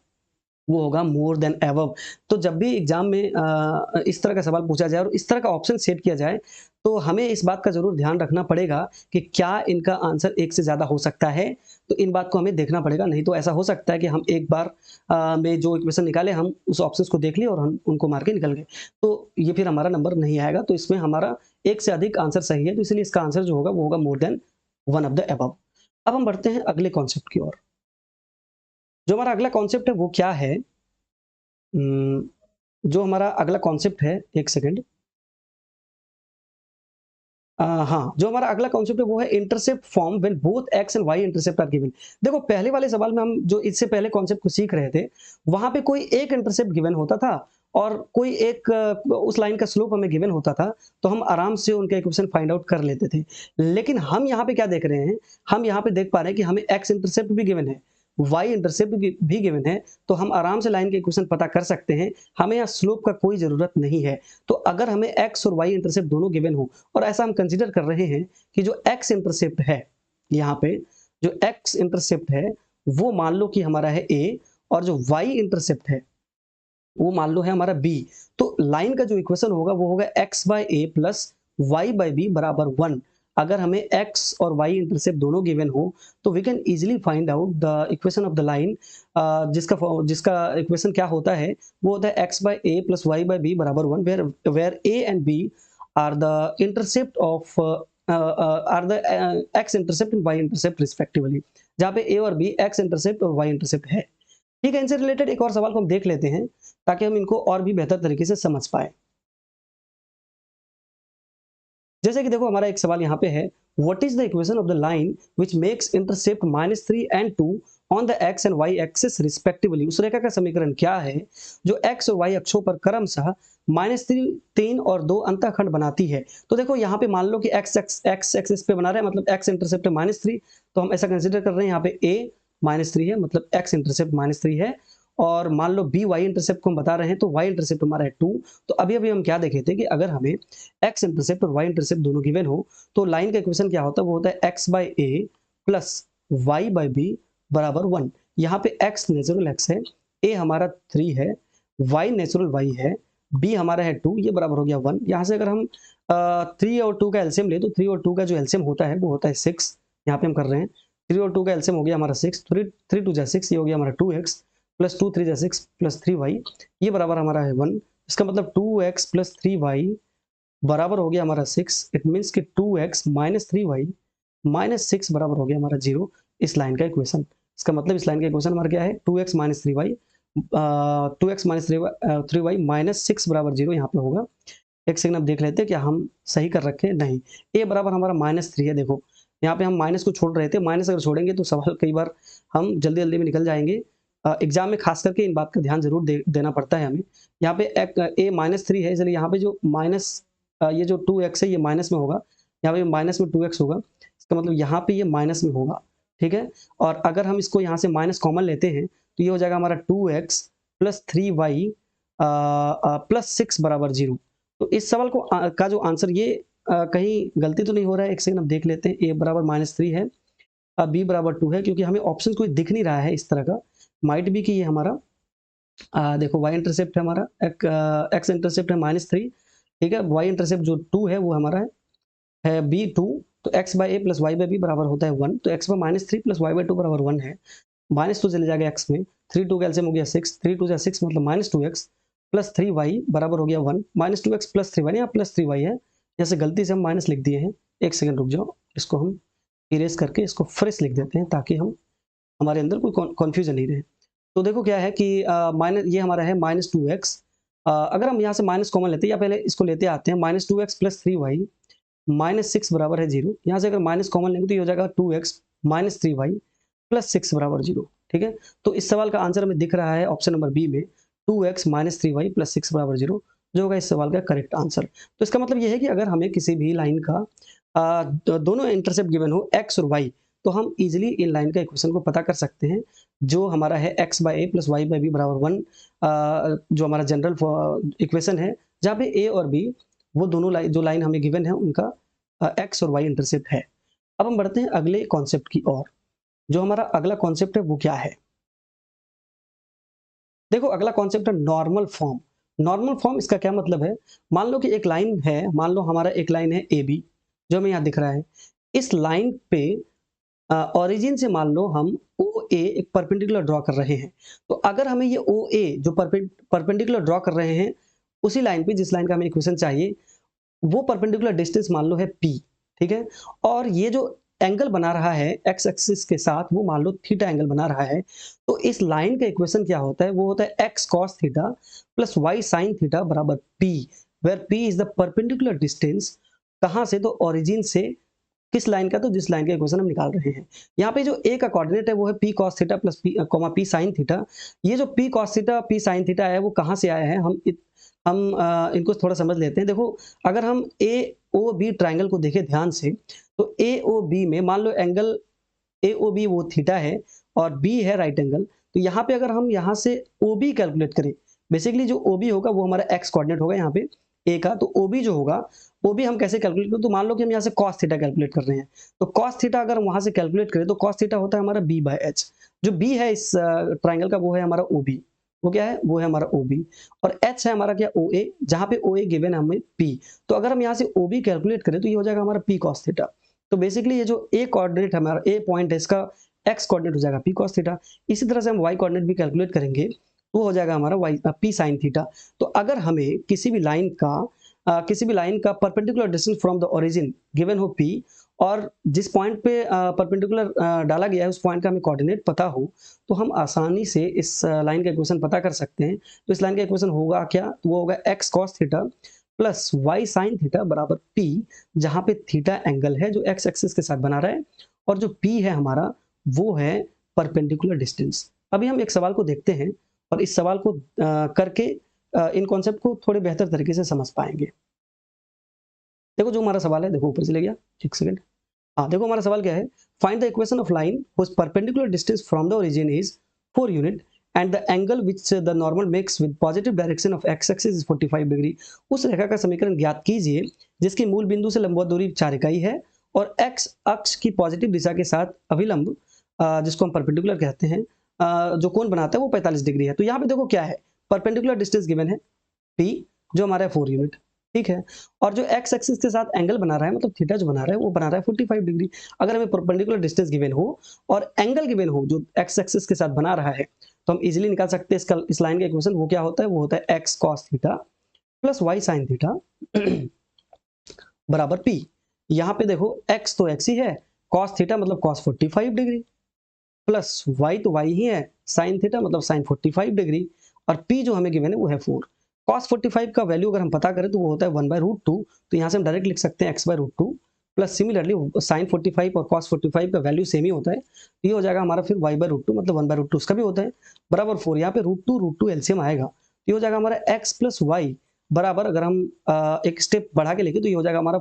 वो होगा मोर देन एबव। तो जब भी एग्जाम में इस तरह का सवाल पूछा जाए और इस तरह का ऑप्शन सेट किया जाए, तो हमें इस बात का जरूर ध्यान रखना पड़ेगा कि क्या इनका आंसर एक से ज्यादा हो सकता है। तो इन बात को हमें देखना पड़ेगा, नहीं तो ऐसा हो सकता है कि हम एक बार में जो इक्वेशन निकाले हम उस ऑप्शन को देख लिए और हम उनको मार के निकल गए, तो ये फिर हमारा नंबर नहीं आएगा। तो इसमें हमारा एक से अधिक आंसर सही है, तो इसलिए इसका आंसर जो होगा वो होगा more than one of the above. अब हम बढ़ते हैं अगले कॉन्सेप्ट की ओर। जो हमारा अगला कॉन्सेप्ट है वो क्या है, जो हमारा अगला कॉन्सेप्ट है, एक सेकंड, हाँ, जो हमारा अगला कॉन्सेप्ट है वो है intercept form when both x and y intercept are given. देखो पहले वाले सवाल में हम जो इससे पहले कॉन्सेप्ट को सीख रहे थे, वहां पे कोई एक इंटरसेप्ट गिवन होता था और कोई एक उस लाइन का स्लोप हमें गिवन होता था, तो हम आराम से उनका इक्वेशन फाइंड आउट कर लेते थे। लेकिन हम यहाँ पे क्या देख रहे हैं, हम यहाँ पे देख पा रहे हैं कि हमें एक्स इंटरसेप्ट भी गिवन है, वाई इंटरसेप्ट भी गिवन है, तो हम आराम से लाइन के इक्वेशन पता कर सकते हैं। हमें यहाँ स्लोप का कोई जरूरत नहीं है। तो अगर हमें एक्स और वाई इंटरसेप्ट दोनों गिवन हो, और ऐसा हम कंसीडर कर रहे हैं कि जो एक्स इंटरसेप्ट है, यहाँ पे जो एक्स इंटरसेप्ट है वो मान लो कि हमारा है ए, और जो वाई इंटरसेप्ट है वो मान लो है हमारा बी। तो लाइन का जो इक्वेशन होगा वो होगा x bye a plus y by b बराबर 1। अगर हमें x और y इंटरसेप्ट दोनों गिवन हो तो we can easily find out the equation of the line, जिसका इक्वेशन क्या होता है, वो होता है x by a plus y by b बराबर 1, where a and b are the intercept of are the x intercept and y intercept respectively, जहाँ पे a और b x इंटरसेप्ट और y इंटरसेप्ट है। ठीक है, इनसे रिलेटेड एक और सवाल को हम देख लेते हैं ताकि हम इनको और भी बेहतर तरीके से समझ पाए। जैसे कि देखो हमारा एक सवाल यहाँ पे है, what is the equation of the line which makes intercept -3 and 2 on the x and y axis respectively. उस रेखा का समीकरण क्या है जो x और y अक्षों पर क्रमशः -3, 3 और 2 अंतःखंड बनाती है। तो देखो यहाँ पे मान लो कि x एक्सिस पे बना रहा है, मतलब x इंटरसेप्ट है -3, तो हम ऐसा कंसिडर कर रहे हैं यहाँ पे a -3 है, मतलब x इंटरसेप्ट -3 है, और मान लो बी वाई इंटरसेप्ट को हम बता रहे हैं, तो वाई इंटरसेप्ट हमारा है 2। तो अभी अभी हम क्या देखे थे कि अगर हमें एक्स इंटरसेप्ट और वाई इंटरसेप्ट दोनों गिवन हो तो लाइन का इक्वेशन क्या होता है, वो होता है x by a plus y by b बराबर 1। यहाँ पे एक्स नेचुरल एक्स है, ए हमारा 3 है, वाई नेचुरल वाई है, बी हमारा है 2, ये बराबर हो गया 1। यहाँ से अगर हम 3 और 2 का एलसीएम ले तो 3 और 2 का जो एलसीएम होता है वो होता है 6। यहाँ पे हम कर रहे हैं 3 और 2 का एलसीएम हो गया हमारा 6, 3 2 जा 6, ये हो गया हमारा 2x प्लस 2 3 जा 6 प्लस 3y, ये बराबर हमारा है 1। इसका मतलब 2x प्लस 3y बराबर हो गया हमारा 6। इट मीन्स कि 2x माइनस 3y माइनस 6 बराबर हो गया हमारा 0, इस लाइन का इक्वेशन। इसका मतलब इस लाइन का इक्वेशन हमारा क्या है, 2x minus 3y 2x minus 3y minus 6 बराबर 0 यहाँ पे होगा। एक सेकंड अब देख लेते हैं क्या हम सही कर रखे हैं, नहीं। ए बराबर हमारा -3 है, देखो यहाँ पे हम माइनस को छोड़ रहे थे, माइनस अगर छोड़ेंगे तो सवाल कई बार हम जल्दी जल्दी में निकल जाएंगे। एग्जाम में खास करके इन बात का ध्यान जरूर देना पड़ता है हमें। यहाँ पे ए -3 है, इसलिए यहाँ पे जो माइनस ये जो 2x है ये माइनस में होगा, यहाँ पे माइनस में 2x होगा, इसका मतलब यहाँ पे ये माइनस में होगा, ठीक है। और अगर हम इसको यहाँ से माइनस कॉमन लेते हैं तो ये हो जाएगा हमारा 2x प्लस 3y प्लस 6 बराबर 0। तो इस सवाल को का जो आंसर ये कहीं गलती तो नहीं हो रहा है, एक सेकंड हम देख लेते हैं। ए बराबर -3 है, बी बराबर 2 है, क्योंकि हमें ऑप्शन कोई दिख नहीं रहा है इस तरह का। माइट भी कि ये हमारा देखो वाई इंटरसेप्ट है हमारा, एक्स इंटरसेप्ट है -3, ठीक है। वाई इंटरसेप्ट जो 2 है वो हमारा है बी 2, तो x by a plus y by b बराबर होता है 1। तो x by -3 plus y by 2 बराबर 1 है। माइनस 2 चले जाएगा एक्स में, 3 2 का एलसीएम हो गया 6, 3 2 जा 6 मतलब -2x प्लस 3y बराबर हो गया 1। -2x प्लस 3y, यहाँ प्लस 3y है, जैसे गलती से हम माइनस लिख दिए हैं। एक सेकंड रुक जाओ, इसको हम इरेज करके इसको फ्रेश लिख देते हैं ताकि हम हमारे अंदर कोई कन्फ्यूजन नहीं रहे। तो देखो क्या है कि माइनस ये हमारा है -2x, अगर हम यहाँ से माइनस कॉमन लेते हैं, या पहले इसको लेते आते हैं, -2x प्लस 3y माइनस 6 बराबर है 0। यहाँ से अगर माइनस कॉमन लेंगे तो ये हो जाएगा 2x माइनस 3y प्लस 6 बराबर 0, ठीक है। तो इस सवाल का आंसर हमें दिख रहा है ऑप्शन नंबर बी में, 2x माइनस 3y प्लस 6 बराबर 0, जो होगा इस सवाल का करेक्ट आंसर। तो इसका मतलब ये है कि अगर हमें किसी भी लाइन का दोनों इंटरसेप्ट गिवन हो x और y, तो हम इजीली इन लाइन का इक्वेशन को पता कर सकते हैं, जो हमारा है x by a plus y by b बराबर 1, जो हमारा जनरल इक्वेशन है, जहाँ पे a और b वो दोनों लाइन जो लाइन हमें गिवन है उनका x और y इंटरसेप्ट है। अब हम बढ़ते हैं अगले कॉन्सेप्ट की ओर। जो हमारा अगला कॉन्सेप्ट है वो क्या है, देखो अगला कॉन्सेप्ट है नॉर्मल फॉर्म। नॉर्मल फॉर्म इसका क्या मतलब है, मान लो कि एक लाइन है, मान लो हमारा एक लाइन है ए बी, जो हमें यहाँ दिख रहा है। इस लाइन पे ऑरिजिन से मान लो हम ओ ए एक परपेंडिकुलर ड्रॉ कर रहे हैं। तो अगर हमें ये ओ ए जो परपेंडिकुलर ड्रॉ कर रहे हैं उसी लाइन पे जिस लाइन का हमें इक्वेशन चाहिए, वो परपेंडिकुलर डिस्टेंस मान लो है p, ठीक है। और ये जो एंगल बना रहा है x एक्सिस के साथ, वो मान लो थीटा एंगल बना रहा है। तो इस लाइन का इक्वेशन क्या होता है, वो होता है x cos theta plus y sin theta बराबर p, where p is the perpendicular distance, कहां से, तो ओरिजिन से, किस लाइन का, तो जिस लाइन का इक्वेशन हम निकाल रहे हैं। यहाँ पे जो a का कोऑर्डिनेट है वो है p cos theta plus p sin theta. ये जो p cos theta p sin theta है वो कहाँ से आया है, हम इनको थोड़ा समझ लेते हैं। देखो अगर हम ए ओ बी ट्राइंगल को देखें ध्यान से, तो ए ओ बी में मान लो एंगल ए ओ बी वो थीटा है और बी है राइट एंगल। तो यहाँ पे अगर हम यहाँ से ओ बी कैलकुलेट करें, बेसिकली जो ओ बी होगा वो हमारा एक्स कोऑर्डिनेट होगा यहाँ पे ए का। तो ओ बी जो होगा, ओ बी हम कैसे कैलकुलेट करें, तो मान लो कि हम यहाँ से कॉस थीटा कैलकुलेट कर रहे हैं। तो कॉस थीटा अगर हम वहां से कैलकुलेट करें तो कॉस थीटा होता है हमारा बी बाई एच। जो बी है इस ट्राइंगल का वो है हमारा ओ बी, वो क्या है, वो है हमारा ओ बी। और एच है हमारा क्या, ओ ए, जहां पे ओ ए गिवन है हमें पी। तो अगर हम यहाँ से ओ बी कैलकुलेट करें तो ये हो जाएगा हमारा पी कॉस थीटा। तो बेसिकली ये जो ए कोऑर्डिनेट हमारा ए पॉइंट है, इसका एक्स कोऑर्डिनेट हो जाएगा पी कॉस थीटा। इसी तरह से हम वाई कोऑर्डिनेट भी कैलकुलेट करेंगे, वो हो जाएगा हमारा वाई पी साइन थीटा। तो अगर हमें किसी भी लाइन का perpendicular distance from the origin given हो पी, और जिस पॉइंट पे परपेंडिकुलर डाला गया है उस पॉइंट का हमें कोऑर्डिनेट पता हो, तो हम आसानी से इस लाइन का इक्वेशन पता कर सकते हैं। तो इस लाइन का इक्वेशन होगा क्या, तो वो होगा x cos theta plus y sine theta बराबर पी, जहां पे थीटा एंगल है जो एक्स एक्सिस के साथ बना रहा है, और जो पी है हमारा वो है परपेंडिकुलर डिस्टेंस। अभी हम एक सवाल को देखते हैं और इस सवाल को करके इन कॉन्सेप्ट को थोड़े बेहतर तरीके से समझ पाएंगे। देखो जो हमारा सवाल है, देखो ऊपर चले गया, एक सेकंड। हाँ देखो हमारा सवाल क्या है, find the equation of line whose perpendicular distance from the origin is 4 unit and the angle which the normal makes with positive direction of x axis is 45 degree. उस रेखा का समीकरण ज्ञात कीजिए जिसकी मूल बिंदु से लंबवत दूरी 4 इकाई है और एक्स अक्ष की पॉजिटिव दिशा के साथ अभिलंब जिसको हम परपेंडिकुलर कहते हैं जो कोण बनाता है वो 45 डिग्री है। तो यहाँ पे देखो क्या है, परपेंडिकुलर डिस्टेंस गिवन है p जो हमारा है 4 यूनिट, ठीक है, और जो एक्स एक्सिस के साथ एंगल बना रहा है मतलब थीटा जो बना रहा है वो बना रहा है 45 डिग्री। अगर हमें परपेंडिकुलर डिस्टेंस गिवन हो और एंगल गिवन हो जो एक्स एक्सिस के साथ बना रहा है तो हम इजीली निकाल सकते हैं इसका इस लाइन का इक्वेशन। वो क्या होता है, वो होता है x cos theta plus y sine theta बराबर p। यहाँ पे देखो x तो x ही है, कॉस थीटा मतलब कॉस 45 डिग्री प्लस y तो y ही है, साइन थीटा मतलब साइन 45 डिग्री और p जो हमें गिवन है वो है 4। कॉस 45 का वैल्यू अगर हम पता करें तो वो होता है 1/√2, तो यहाँ से हम डायरेक्ट लिख सकते हैं x/√2 प्लस सिमिलरली साइन 45 और कॉस 45 का वैल्यू सेम ही होता है, ये हो जाएगा हमारा फिर y/√2 मतलब 1/√2 उसका भी होता है बराबर 4। यहाँ पे √2 एलसीएम आएगा, ये हो जाएगा हमारा x प्लस वाई बराबर, अगर हम एक स्टेप बढ़ा के लेके तो ये हो जाएगा हमारा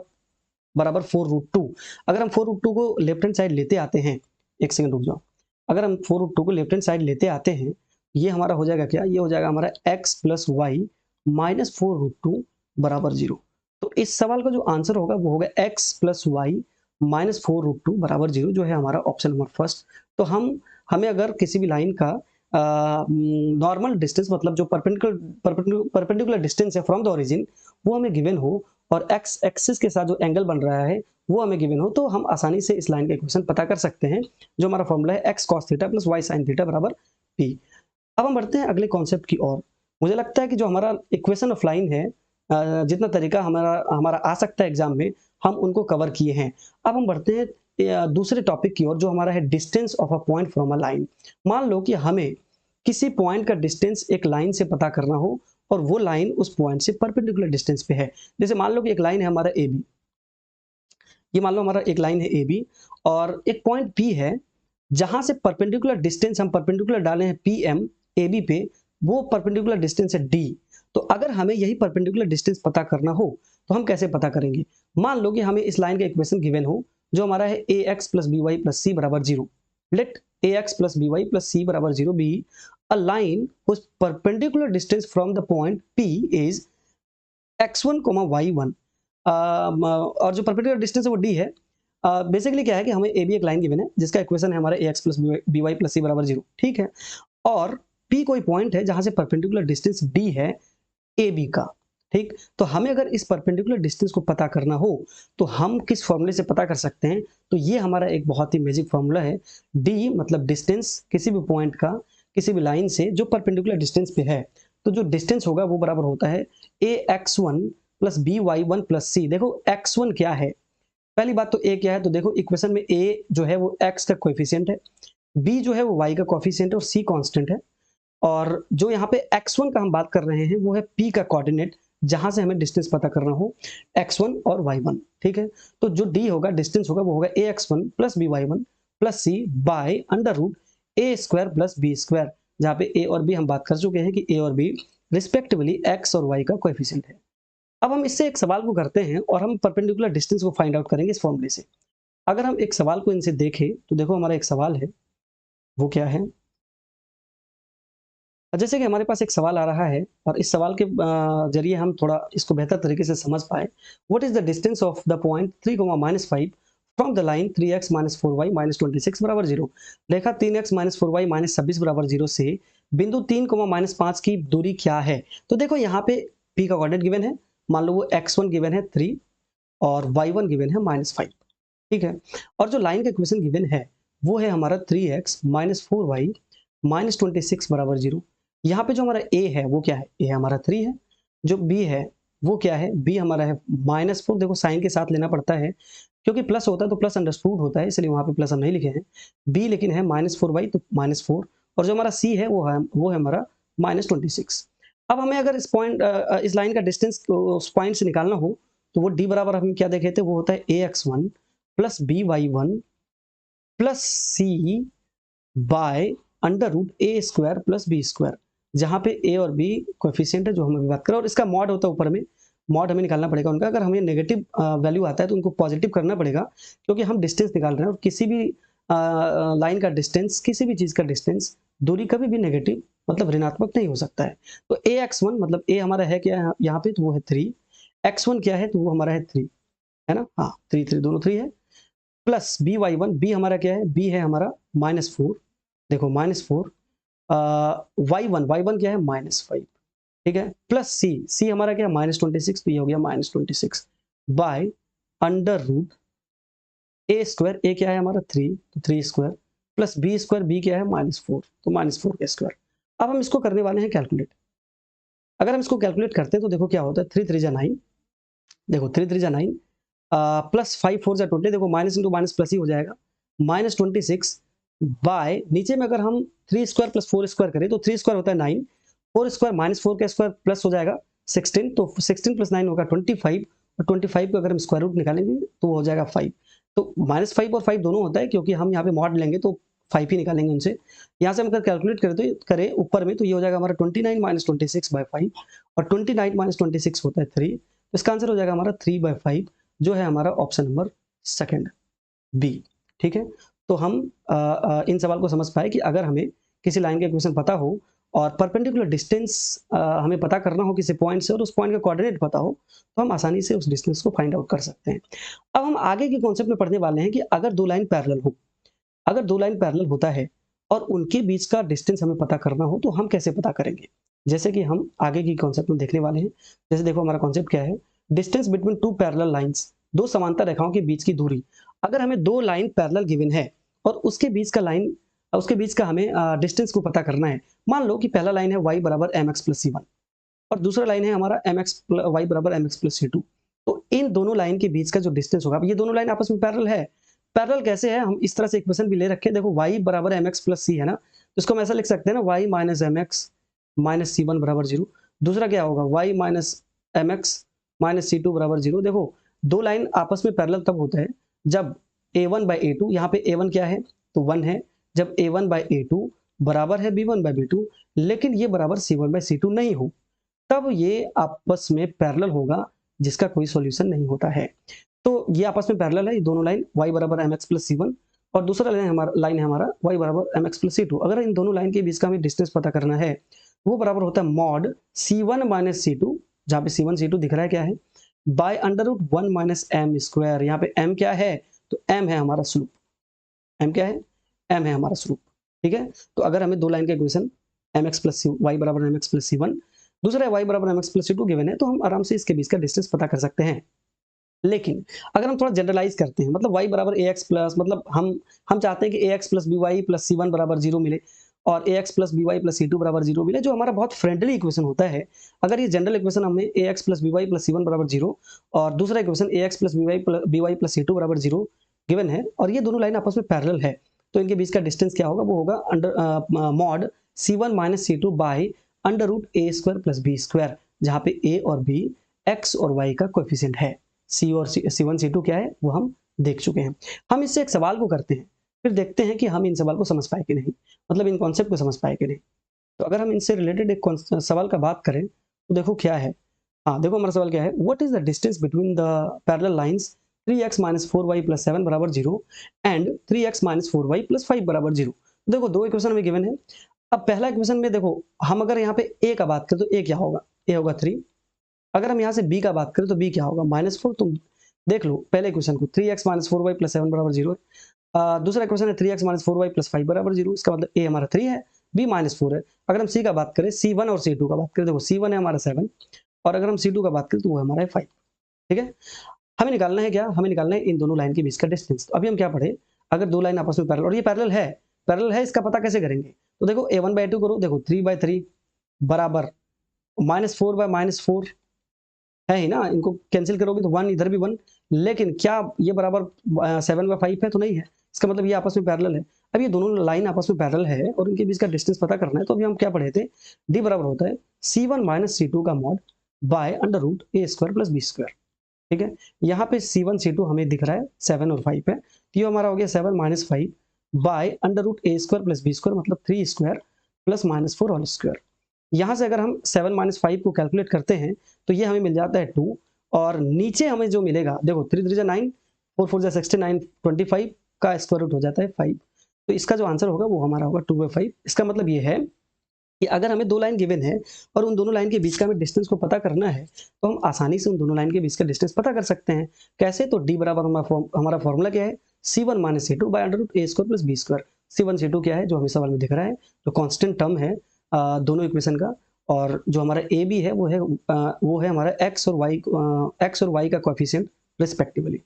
बराबर 4√2। अगर हम 4√2 को लेफ्ट हैंड साइड लेते आते हैं, एक सेकंड रुक जाओ, अगर हम 4√2 को लेफ्ट हैंड साइड लेते आते हैं ये हमारा हो जाएगा क्या, ये हो जाएगा हमारा x प्लस वाई माइनस 4√2 बराबर 0। तो इस सवाल का जो आंसर होगा वो होगा x प्लस वाई माइनस 4√2 बराबर 0 जो है हमारा ऑप्शन नंबर फर्स्ट। तो हमें अगर किसी भी लाइन का नॉर्मल डिस्टेंस मतलब जो परपेंडिकुलर डिस्टेंस है फ्रॉम द ओरिजिन वो हमें गिवन हो और एक्स एक्सिस के साथ जो एंगल बन रहा है वो हमें गिवन हो तो हम आसानी से इस लाइन का इक्वेशन पता कर सकते हैं जो हमारा फॉर्मूला है x cos theta plus y sine theta बराबर p। अब हम बढ़ते हैं अगले कॉन्सेप्ट की ओर। मुझे लगता है कि जो हमारा इक्वेशन ऑफ लाइन है जितना तरीका हमारा आ सकता है एग्जाम में हम उनको कवर किए हैं। अब हम बढ़ते हैं दूसरे टॉपिक की ओर जो हमारा है distance of a point from a line. मान लो कि हमें किसी पॉइंट का डिस्टेंस एक लाइन से पता करना हो और वो लाइन उस पॉइंट से परपेंडिकुलर डिस्टेंस पे है। जैसे मान लो कि एक लाइन है हमारा ए बी, ये मान लो हमारा एक लाइन है ए बी और एक पॉइंट पी है जहां से परपेंडिकुलर डिस्टेंस हम परपेंडिकुलर डाले हैं पी एम ए बी पे, वो परपेंडिकुलर डिस्टेंस है डी। तो अगर हमें यही परपेंडिकुलर डिस्टेंस पता करना हो तो हम कैसे पता करेंगे। मान लो कि हमें इस लाइन का इक्वेशन गिवन हो जो हमारा है a x plus b y plus c बराबर 0। Let a x plus b y plus c बराबर 0 be a line whose perpendicular distance from the point P is x1, y1 और जो perpendicular distance है वो d है। Basically क्या है कि हमें ए बी एक लाइन गिवन है जिसका इक्वेशन है हमारा a x plus b y plus c बराबर 0, ठीक है, और P कोई पॉइंट है जहां से परपेंडिकुलर डिस्टेंस d है ए बी का, ठीक। तो हमें अगर इस परपेंडिकुलर डिस्टेंस को पता करना हो तो हम किस फॉर्मूले से पता कर सकते हैं, तो ये हमारा एक बहुत ही मैजिक फॉर्मूला है। d मतलब डिस्टेंस किसी भी पॉइंट का किसी भी लाइन से जो परपेंडिकुलर डिस्टेंस पे है, तो जो डिस्टेंस होगा वो बराबर होता है ax1 plus by1 plus c। देखो x1 क्या है, पहली बात तो a क्या है, तो देखो इक्वेशन में a जो है वो x का कोएफिशिएंट है, b जो है वो y का कोएफिशिएंट है और c कांस्टेंट है, और जो यहाँ पे x1 का हम बात कर रहे हैं वो है p का कोऑर्डिनेट जहां से हमें डिस्टेंस पता करना हो x1 और y1, ठीक है। तो जो d होगा डिस्टेंस होगा वो होगा ax1 plus by1 plus c by under root a square plus b square, जहाँ पे ए और बी हम बात कर चुके हैं कि ए और बी रिस्पेक्टिवली एक्स और वाई का कोएफिशिएंट है। अब हम इससे एक सवाल को करते हैं और हम परपेंडिकुलर डिस्टेंस को फाइंड आउट करेंगे इस फॉर्मूले से। अगर हम एक सवाल को इनसे देखें तो देखो हमारा एक सवाल है, वो क्या है, जैसे कि हमारे पास एक सवाल आ रहा है और इस सवाल के जरिए हम थोड़ा इसको बेहतर तरीके से समझ पाए। What is the distance of the point 3, -5 from the line 3x - 4y - 26 बराबर 0। रेखा 3x - 4y - 26 बराबर 0 से बिंदु 3, -5 की दूरी क्या है। तो देखो यहाँ पे p का कोऑर्डिनेट गिवन है, मान लो वो x1 गिवन है 3 और y1 गिवन है -5, ठीक है, और जो लाइन का इक्वेशन गिवन है वो है हमारा 3x - 4y - 26 बराबर 0। यहाँ पे जो हमारा a है वो क्या है, a हमारा 3 है, जो b है वो क्या है, b हमारा है -4। देखो साइन के साथ लेना पड़ता है क्योंकि प्लस होता है तो प्लस अंडरस्टूड होता है, इसलिए वहाँ पे प्लस हम नहीं लिखे हैं। b लेकिन है -4y तो -4, और जो हमारा c है वो है हमारा -26। अब हमें अगर इस लाइन का डिस्टेंस उस पॉइंट से निकालना हो तो वो d बराबर हम क्या देखे थे, वो होता है ax1 plus by1 plus c by under root a square plus b square, जहाँ पे ए और बी कोएफिशिएंट है जो हम अभी बात करें, और इसका मॉड होता है ऊपर में, मॉड हमें निकालना पड़ेगा उनका। अगर हमें नेगेटिव वैल्यू आता है तो उनको पॉजिटिव करना पड़ेगा क्योंकि हम डिस्टेंस निकाल रहे हैं, और किसी भी लाइन का डिस्टेंस किसी भी चीज़ का डिस्टेंस दूरी कभी भी नेगेटिव मतलब ऋणात्मक नहीं हो सकता है। तो ax1 मतलब a हमारा है क्या है यहाँ पे, तो वो है 3, x1 क्या है, तो वो हमारा है 3, है ना, हाँ 3 3 दोनों 3 है, प्लस by1, b हमारा क्या है, b है हमारा -4, देखो -4, y1 क्या है -5, ठीक है, प्लस c हमारा क्या है -26, तो ये हो गया -26 by under root a square, a क्या है हमारा 3, तो 3 square, plus b square, b क्या है -4, तो -4 का स्क्वायर। अब हम इसको करने वाले हैं कैलकुलेट। अगर हम इसको कैलकुलेट करते हैं तो देखो क्या होता है, 3 3 जा 9, देखो 3 3 जा 9, प्लस 5 4 जा 20, देखो माइनस इंटू माइनस प्लस ही हो जाएगा, -26 बाय, नीचे में अगर हम 3 स्क्वायर प्लस 4 स्क्वायर करें तो 3 स्क्वायर होता है 9, 4 स्क्वायर -4 का स्क्वायर प्लस हो जाएगा 16, तो 16 प्लस 9 होगा 25, और 25 को अगर हम स्क्वायर रूट निकालेंगे तो हो जाएगा 5, तो -5 और 5 दोनों होता है, क्योंकि हम यहाँ पे मॉड लेंगे तो 5 ही निकालेंगे उनसे। यहाँ से हम अगर कैलकुलेट करें तो करें ऊपर में, तो ये हो जाएगा हमारा 29 - 26 बाय 5, और 29 - 26 होता है 3, तो इसका आंसर हो जाएगा हमारा 3/5, जो है हमारा ऑप्शन नंबर सेकंड बी। ठीक है, तो हम इन सवाल को समझ पाए कि अगर हमें किसी लाइन का इक्वेशन पता हो और परपेंडिकुलर डिस्टेंस हमें पता करना हो किसी पॉइंट से, और उस पॉइंट का कोऑर्डिनेट पता हो, तो हम आसानी से उस डिस्टेंस को फाइंड आउट कर सकते हैं। अब हम आगे के कॉन्सेप्ट में पढ़ने वाले हैं कि अगर दो लाइन पैरेलल हो, अगर दो लाइन पैरेलल होता है और उनके बीच का डिस्टेंस हमें पता करना हो, तो हम कैसे पता करेंगे, जैसे कि हम आगे की कॉन्सेप्ट में देखने वाले हैं। जैसे देखो हमारा कॉन्सेप्ट क्या है, distance between two parallel lines, दो समांतर रेखाओं के बीच की दूरी। अगर हमें दो लाइन पैरेलल गिवन है और उसके बीच का हमें डिस्टेंस को पता करना है। मान लो कि पहला लाइन है y बराबर mx प्लस c1, और दूसरा लाइन है हमारा y बराबर mx प्लस c2। तो इन दोनों लाइन के बीच का जो डिस्टेंस होगा, ये दोनों लाइन आपस में पैरेलल है। पैरेलल कैसे है, हम इस तरह से इक्वेशन भी ले रखे हैं, देखो y बराबर mx प्लस c है ना, तो इसको हम ऐसा लिख सकते हैं ना, y minus mx minus c1 बराबर 0। दूसरा क्या होगा, y minus mx minus c2 बराबर 0। देखो दो लाइन आपस में पैरेलल तब होता है जब a1 बाई a2, यहाँ पे a1 क्या है, तो 1 है, जब a1 बाई a2 बराबर है b1 बाई b2, लेकिन ये बराबर c1 बाई c2 नहीं हो, तब ये आपस में पैरेलल होगा, जिसका कोई सॉल्यूशन नहीं होता है। तो ये आपस में पैरेलल है, ये दोनों लाइन y बराबर mx प्लस c1, और दूसरा लाइन है हमारा y बराबर mx प्लस c2। अगर इन दोनों लाइन के बीच का हमें डिस्टेंस पता करना है, वो बराबर होता है मॉड c1 माइनस c2, जहाँ पे c1 c2 दिख रहा है क्या है, by under root 1 minus m square. यहाँ पे m क्या है, तो m है हमारा स्लोप, m क्या है, m है हमारा स्लोप। ठीक है, तो अगर हमें दो लाइन का इक्वेशन mx प्लस y बराबर mx प्लस c1, दूसरा है y बराबर mx प्लस c2 गिवन है, तो हम आराम से इसके बीच का डिस्टेंस पता कर सकते हैं। लेकिन अगर हम थोड़ा जनरलाइज करते हैं, मतलब y बराबर ax प्लस, मतलब हम चाहते हैं कि ax plus by plus c1 बराबर 0 मिले, और ax plus by plus c2 बराबर 0 मिले, जो हमारा बहुत फ्रेंडली इक्वेशन होता है। अगर ये जनरल इक्वेशन हमें ax plus by plus c1 बराबर 0, और दूसरा equation ax plus by plus c2 बराबर 0 गिवन है, और ये दोनों लाइन आपस में पैरेलल है, तो इनके बीच का डिस्टेंस क्या होगा, वो होगा under mod c1 minus c2 by under root a square plus b square, जहाँ पे a और b x और y का कोएफिशिएंट है। C1 C2 क्या है वो हम देख चुके हैं। हम इससे एक सवाल को करते हैं, फिर देखते हैं कि हम इन सवाल को समझ पाए कि नहीं, मतलब इन कॉन्सेप्ट को समझ पाए कि नहीं। तो अगर हम इनसे रिलेटेड एक सवाल का बात करें, तो देखो क्या है, हाँ देखो हमारा सवाल क्या है, what is the distance between the parallel lines 3x minus 4y plus 7 बराबर 0 and 3x minus 4y plus 5 बराबर 0। देखो दो इक्वेशन में गिवन है। अब पहला इक्वेशन में देखो, हम अगर यहाँ पे a का बात करें तो a क्या होगा, a होगा 3। अगर हम यहाँ से b का बात करें तो b क्या होगा, -4। तुम देख लो पहले इक्वेशन को, 3x माइनस 4y प्लस 7 बराबर 0। दूसरा इक्वेशन है 3x माइनस 4y प्लस 5 बराबर 0। इसका मतलब a हमारा 3 है, b -4 है। अगर हम c का बात करें, c1 और c2 का बात करें, देखो c1 है हमारा 7, और अगर हम c2 का बात करें तो वो हमारा है 5। ठीक है, हमें निकालना है क्या, हमें निकालना है इन दोनों लाइन के बीच का डिस्टेंस। तो अभी हम क्या पढ़े, अगर दो लाइन आपस में पैरेलल, और ये पैरेलल है, इसका पता कैसे करेंगे, तो देखो a1 बाई 2 करो, देखो 3/3 बराबर -4 बाय -4 है ही ना, इनको कैंसिल करोगे तो 1 इधर भी 1, लेकिन क्या ये बराबर 7/5 है, तो नहीं है। इसका मतलब ये आपस में पैरेलल है। अब ये दोनों लाइन आपस में पैरेलल है और इनके बीच का डिस्टेंस पता करना है, तो अभी हम क्या पढ़े थे, d बराबर होता है c1 माइनस c2 का mod by under root a square plus b square. ठीक है, यहाँ पे c1 c2 हमें दिख रहा है 7 और 5 है, तो ये हमारा हो गया 7 minus 5 by under root a square plus b square, मतलब 3 स्क्वायर प्लस -4 होल स्क्वायर। यहाँ से अगर हम 7 माइनस 5 को कैलकुलेट करते हैं तो ये हमें मिल जाता है 2, और नीचे हमें जो मिलेगा, देखो 3 3 9, 4 4 69, 25 का स्क्वायर रूट हो जाता है 5। तो इसका जो आंसर होगा वो हमारा होगा 2/5। इसका मतलब ये है कि अगर हमें दो लाइन गिवन है और उन दोनों लाइन के बीच का हमें डिस्टेंस को पता करना है, तो हम आसानी से उन दोनों लाइन के बीच का डिस्टेंस पता कर सकते हैं। कैसे? तो d बराबर हमारा फॉर्मूला क्या है? c1 minus c2 by under root a square plus b square. c1 c2 क्या है जो हमें सवाल में दिख रहा है, जो कांस्टेंट टर्म है दोनों इक्वेशन का, और जो हमारा a b है वो है हमारा x और y का कोएफिशिएंट रिस्पेक्टिवली।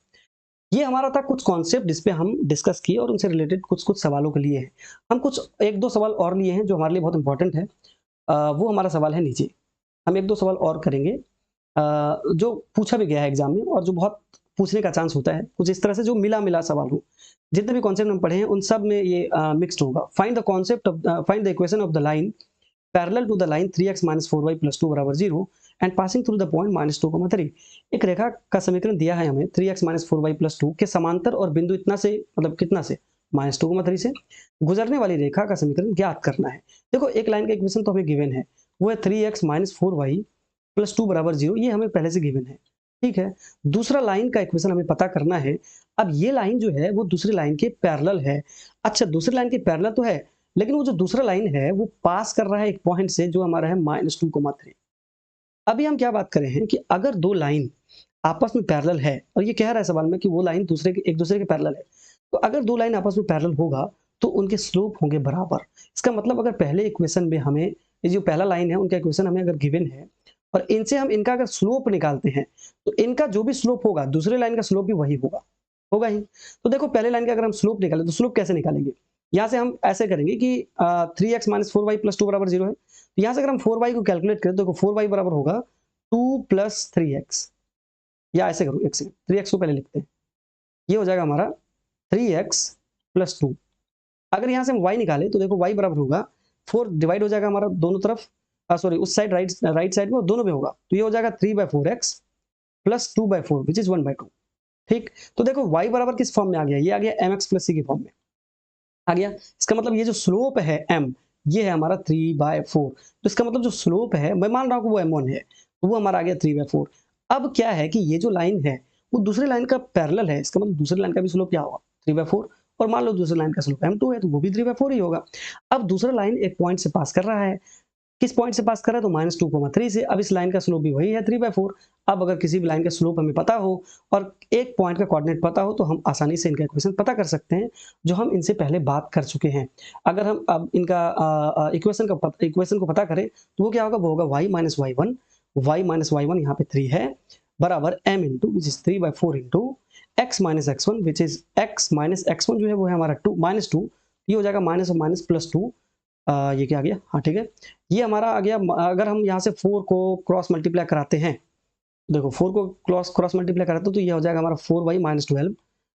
ये हमारा था कुछ कॉन्सेप्ट जिस पे हम डिस्कस किए और उनसे रिलेटेड कुछ सवालों के लिए हैं। हम कुछ एक दो सवाल और लिए हैं जो हमारे लिए बहुत इंपॉर्टेंट है। वो हमारा सवाल है नीचे। हम एक दो सवाल और करेंगे जो पूछा भी गया है एग्जाम में और जो बहुत पूछने का चांस होता है, कुछ इस तरह से जो मिला सवाल हो। जितने भी कॉन्सेप्ट हम पढ़े हैं उन सब में ये मिक्स्ड होगा। Find the equation of the line parallel to the line 3x - 4y + 2 = 0 and passing through the point -2, 3। एक रेखा का समीकरण दिया है हमें 3x - 4y + 2 के समांतर और बिंदु इतना से, मतलब कितना से, -2, 3 से गुजरने वाली रेखा का समीकरण ज्ञात करना है। देखो एक लाइन का इक्वेशन तो हमें गिवन है, वो है 3x - 4y + 2 = 0। ये हमें पहले से गिवन है, ठीक है। दूसरा लाइन का इक्वेशन हमें पता करना है। अब ये लाइन जो है वो दूसरी लाइन के पैरेलल है। अच्छा, दूसरी लाइन के पैरेलल तो है, लेकिन वो जो दूसरा लाइन है वो पास कर रहा है एक पॉइंट से जो हमारा है -2, 3। अभी हम क्या बात कर रहे हैं कि अगर दो लाइन आपस में पैरेलल है, और ये कह रहा है सवाल में कि वो लाइन एक दूसरे के पैरेलल है, तो अगर दो लाइन आपस में पैरेलल होगा तो उनके स्लोप होंगे बराबर। इसका मतलब अगर पहले इक्वेशन में हमें ये जो पहला लाइन है उनका इक्वेशन हमें अगर गिवन है और इनसे हम इनका अगर स्लोप निकालते हैं, तो इनका जो भी स्लोप होगा दूसरे लाइन का स्लोप भी वही होगा ही। तो देखो पहले लाइन का अगर हम स्लोप निकालें तो स्लोप कैसे निकालेंगे? यहाँ से हम ऐसे करेंगे कि 3x - 4y + 2 = 0 है। तो यहाँ से अगर हम 4y को कैलकुलेट करें तो 4y बराबर होगा 2 + 3x, या ऐसे करो, एक सेकंड, 3x को पहले लिखते हैं। ये हो जाएगा हमारा 3x + 2। अगर यहाँ से हम y निकालें तो देखो y बराबर होगा 4 डिवाइड हो जाएगा हमारा दोनों तरफ, सॉरी उस साइड राइट साइड में, और दोनों में होगा, तो ये हो जाएगा 3/4x + 2/4 विच इज 1/2। ठीक, तो देखो y बराबर किस फॉर्म में आ गया? ये आ गया mx + c की फॉर्म में आ गया। इसका मतलब ये जो स्लोप है m, ये है हमारा 3/4। तो इसका मतलब जो स्लोप है, मैं मान रहा हूं कि वो m1 है, तो वो हमारा आ गया 3/4। अब क्या है कि ये जो लाइन है वो दूसरे लाइन का पैरेलल है, इसका मतलब दूसरे लाइन का भी स्लोप क्या होगा? 3/4। और मान लो दूसरे लाइन का स्लोप m2 है तो वो भी 3/4 ही होगा। अब दूसरा लाइन एक पॉइंट से पास कर रहा है, किस पॉइंट से पास कर रहा है? तो -2, 3 से। अब इस लाइन का स्लोप भी वही है 3/4। अब अगर किसी भी लाइन का स्लोप हमें पता हो और एक पॉइंट का कोऑर्डिनेट पता हो तो हम आसानी से इनका इक्वेशन पता कर सकते हैं, जो हम इनसे पहले बात कर चुके हैं। अगर हम अब इनका इक्वेशन को पता करें तो वो क्या होगा? वो होगा y - y1 यहाँ पे 3 है, बराबर m into which is 3/4 into x - x1 which is x - x1 जो है वो है हमारा -2। ये हो जाएगा माइनस और माइनस +2। ये क्या आ गया? हाँ ठीक है, ये हमारा आ गया। अगर हम यहाँ से 4 को क्रॉस मल्टीप्लाई कराते हैं, देखो 4 को क्रॉस मल्टीप्लाई कराते हैं तो ये हो जाएगा हमारा 4y - 12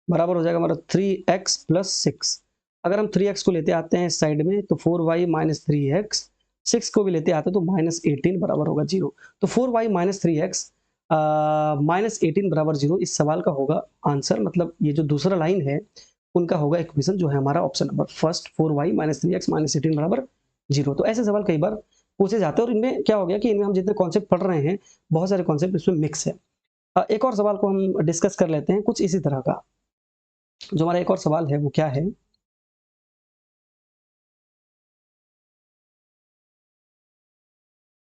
बराबर हो जाएगा हमारा 3x + 6। अगर हम 3x को लेते आते हैं इस साइड में तो 4y - 3x, 6 को भी लेते आते हैं तो -18 बराबर होगा 0। तो 4y - 3x -18 बराबर 0 इस सवाल का होगा आंसर। मतलब ये जो दूसरा लाइन है उनका होगा इक्वेशन, जो है हमारा option number first, 4y - 3x -18 बराबर 0। तो ऐसे सवाल कई बार पूछे जाते हैं और इनमें क्या हो गया कि इनमें हम जितने कॉन्सेप्ट पढ़ रहे हैं, बहुत सारे कॉन्सेप्ट इसमें मिक्स है। एक और सवाल को हम डिस्कस कर लेते हैं कुछ इसी तरह का। जो हमारा एक और सवाल है वो क्या है?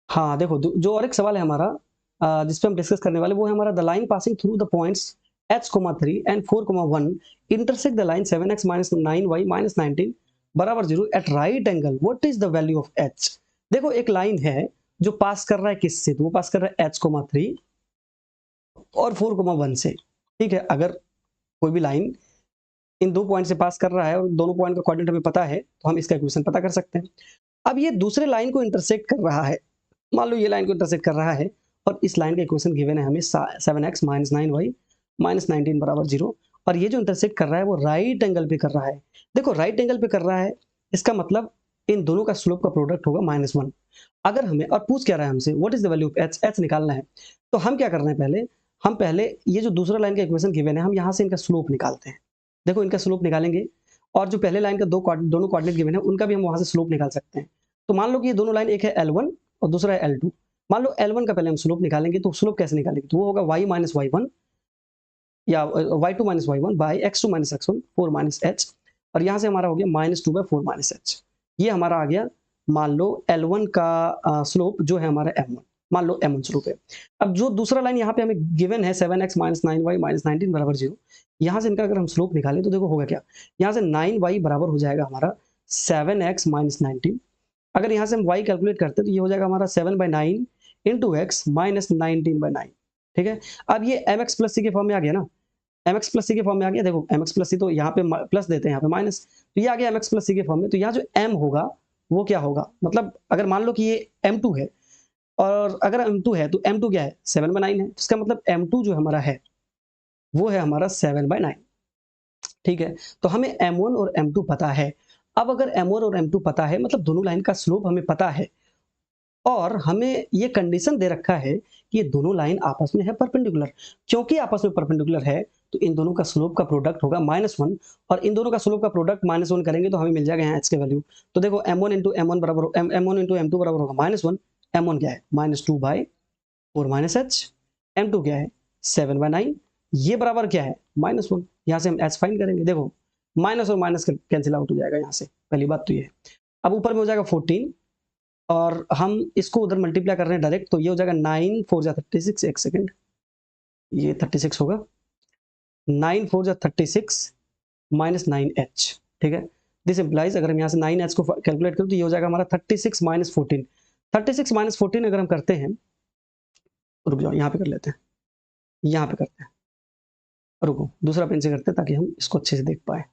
हाँ देखो, जो और एक सवाल है हमारा जिसपे हम डिस्कस करने वाले, वो है हमारा the line passing through the points h, 3 and 4, 1 intersect the line 7x - 9y - 19 बराबर 0 at right angle, what is the value of h? देखो एक लाइन है जो पास कर रहा है किससे? तो वो पास कर रहा है h, 3 और 4, 1 से। ठीक है, अगर कोई भी लाइन इन दो पॉइंट से पास कर रहा है और दोनों पॉइंट का कोऑर्डिनेट हमें पता है, तो हम इसका इक्वेशन पता कर सकते हैं। अब ये दूसरे लाइन को इंटरसेक्ट कर रहा है, मान लो ये लाइन को इंटरसेक्ट कर रहा है और इस लाइन का इक्वेशन गिवन है हमें 7x - 9y - 19 बराबर 0, और ये जो इंटरसेक्ट कर रहा है वो राइट एंगल पे कर रहा है। देखो राइट एंगल पे कर रहा है, इसका मतलब इन दोनों का स्लोप का प्रोडक्ट होगा -1। अगर हमें, और पूछ क्या रहा है हमसे, what is the value of H? H निकालना है। तो हम क्या कर रहे हैं, पहले ये जो दूसरा लाइन का इक्वेशन गिवन है, हम यहाँ से इनका स्लोप निकालते हैं। देखो इनका स्लोप निकालेंगे, और जो पहले लाइन का दोनों कोऑर्डिनेट गिवन है उनका भी हम वहां से स्लोप निकाल सकते हैं। तो मान लो कि ये दोनों लाइन, एक है L1 और दूसरा है L2। मान लो L1 का पहले हम स्लोप निकालेंगे, तो स्लोप कैसे निकालेंगे? तो वो होगा y - y1 या y2 - y1 by x2 - x1 4 - h, और यहाँ से हमारा हो गया -2/4 - h। ये हमारा आ गया मान लो L1 का स्लोप जो है हमारा M1, मान लो M1 स्लोप है। अब जो दूसरा लाइन यहाँ पे हमें गिवन है 7x माइनस 9y माइनस 19 बराबर 0, यहाँ से इनका अगर हम स्लोप निकालें तो देखो होगा क्या, यहाँ से 9y बराबर हो जाएगा हमारा 7x माइनस 19। अगर यहाँ से हम y कैलकुलेट करते हैं तो ये हो जाएगा हमारा 7/9 इंटू एक्स माइनस 19/9। ठीक है, अब ये mx प्लस सी के फॉर्म में आ गया ना, mx प्लस सी के फॉर्म में आ गया। देखो mx प्लस सी तो यहाँ पे प्लस देते हैं, यहाँ पे माइनस, तो ये आ गया mx प्लस सी के फॉर्म में। तो यहाँ जो m होगा वो क्या होगा, मतलब अगर मान लो कि ये m2 है, और अगर m2 है तो m2 क्या है, 7/9 है, तो इसका मतलब m2 जो हमारा है वो है हमारा 7/9। ठीक है, तो हमें m1 और m2 पता है। अब अगर m1 और m2 पता है, मतलब दोनों लाइन का स्लोप हमें पता है, और हमें ये कंडीशन दे रखा है कि ये दोनों लाइन आपस में है परपेंडिकुलर। क्योंकि आपस में परपेंडिकुलर है तो इन दोनों का स्लोप का प्रोडक्ट होगा -1, और इन दोनों का स्लोप का प्रोडक्ट -1 करेंगे तो हमें मिल जाएगा यहाँ h के वैल्यू। तो देखो m1 इंटू m1 बराबर m1 इंटू m2 बराबर होगा -1, m1 क्या है -2/4 माइनस h, m2 क्या है 7/9, ये बराबर क्या है -1। यहाँ से हम h फाइंड करेंगे, देखो माइनस और माइनस कैंसिल आउट हो जाएगा यहाँ से, पहली बात तो ये है। अब ऊपर में हो जाएगा 14, और हम इसको उधर मल्टीप्लाई कर रहे हैं डायरेक्ट, तो ये हो जाएगा 9 4 जा 36, एक सेकंड, ये 36 होगा, 9 4 जा 36 माइनस 9h। ठीक है, दिस इम्प्लाइज अगर हम यहाँ से 9h को कैलकुलेट करें तो ये हो जाएगा हमारा 36 माइनस 14। 36 माइनस 14 अगर हम करते हैं, रुक जाओ यहाँ पे कर लेते हैं, यहाँ पे करते हैं, रुको दूसरा पेन से करते हैं ताकि हम इसको अच्छे से देख पाए।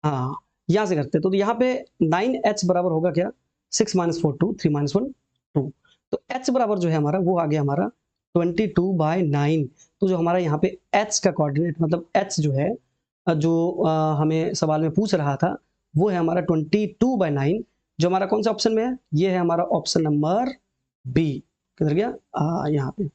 हाँ, यहाँ से करते हैं, तो यहाँ पे 9h बराबर होगा क्या, 6 माइनस 4 2, 3 माइनस 1 2, तो h बराबर जो है हमारा वो आ गया हमारा 22/9। तो जो हमारा यहाँ पे h का कोऑर्डिनेट, मतलब h जो है जो हमें सवाल में पूछ रहा था वो है हमारा 22/9, जो हमारा कौन सा ऑप्शन में है, ये है हमारा ऑप्शन नंबर बी। किधर गया, यहाँ पे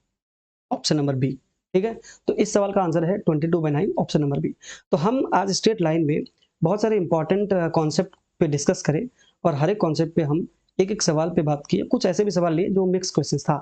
ऑप्शन नंबर बी। ठीक है, तो इस सवाल का आंसर है 22/9, ऑप्शन नंबर बी। तो हम आज स्ट्रेट लाइन में बहुत सारे इंपॉर्टेंट कॉन्सेप्ट पे डिस्कस करें, और हर एक कॉन्सेप्ट पे हम एक एक सवाल पे बात किए। कुछ ऐसे भी सवाल लिए जो मिक्स क्वेश्चंस था।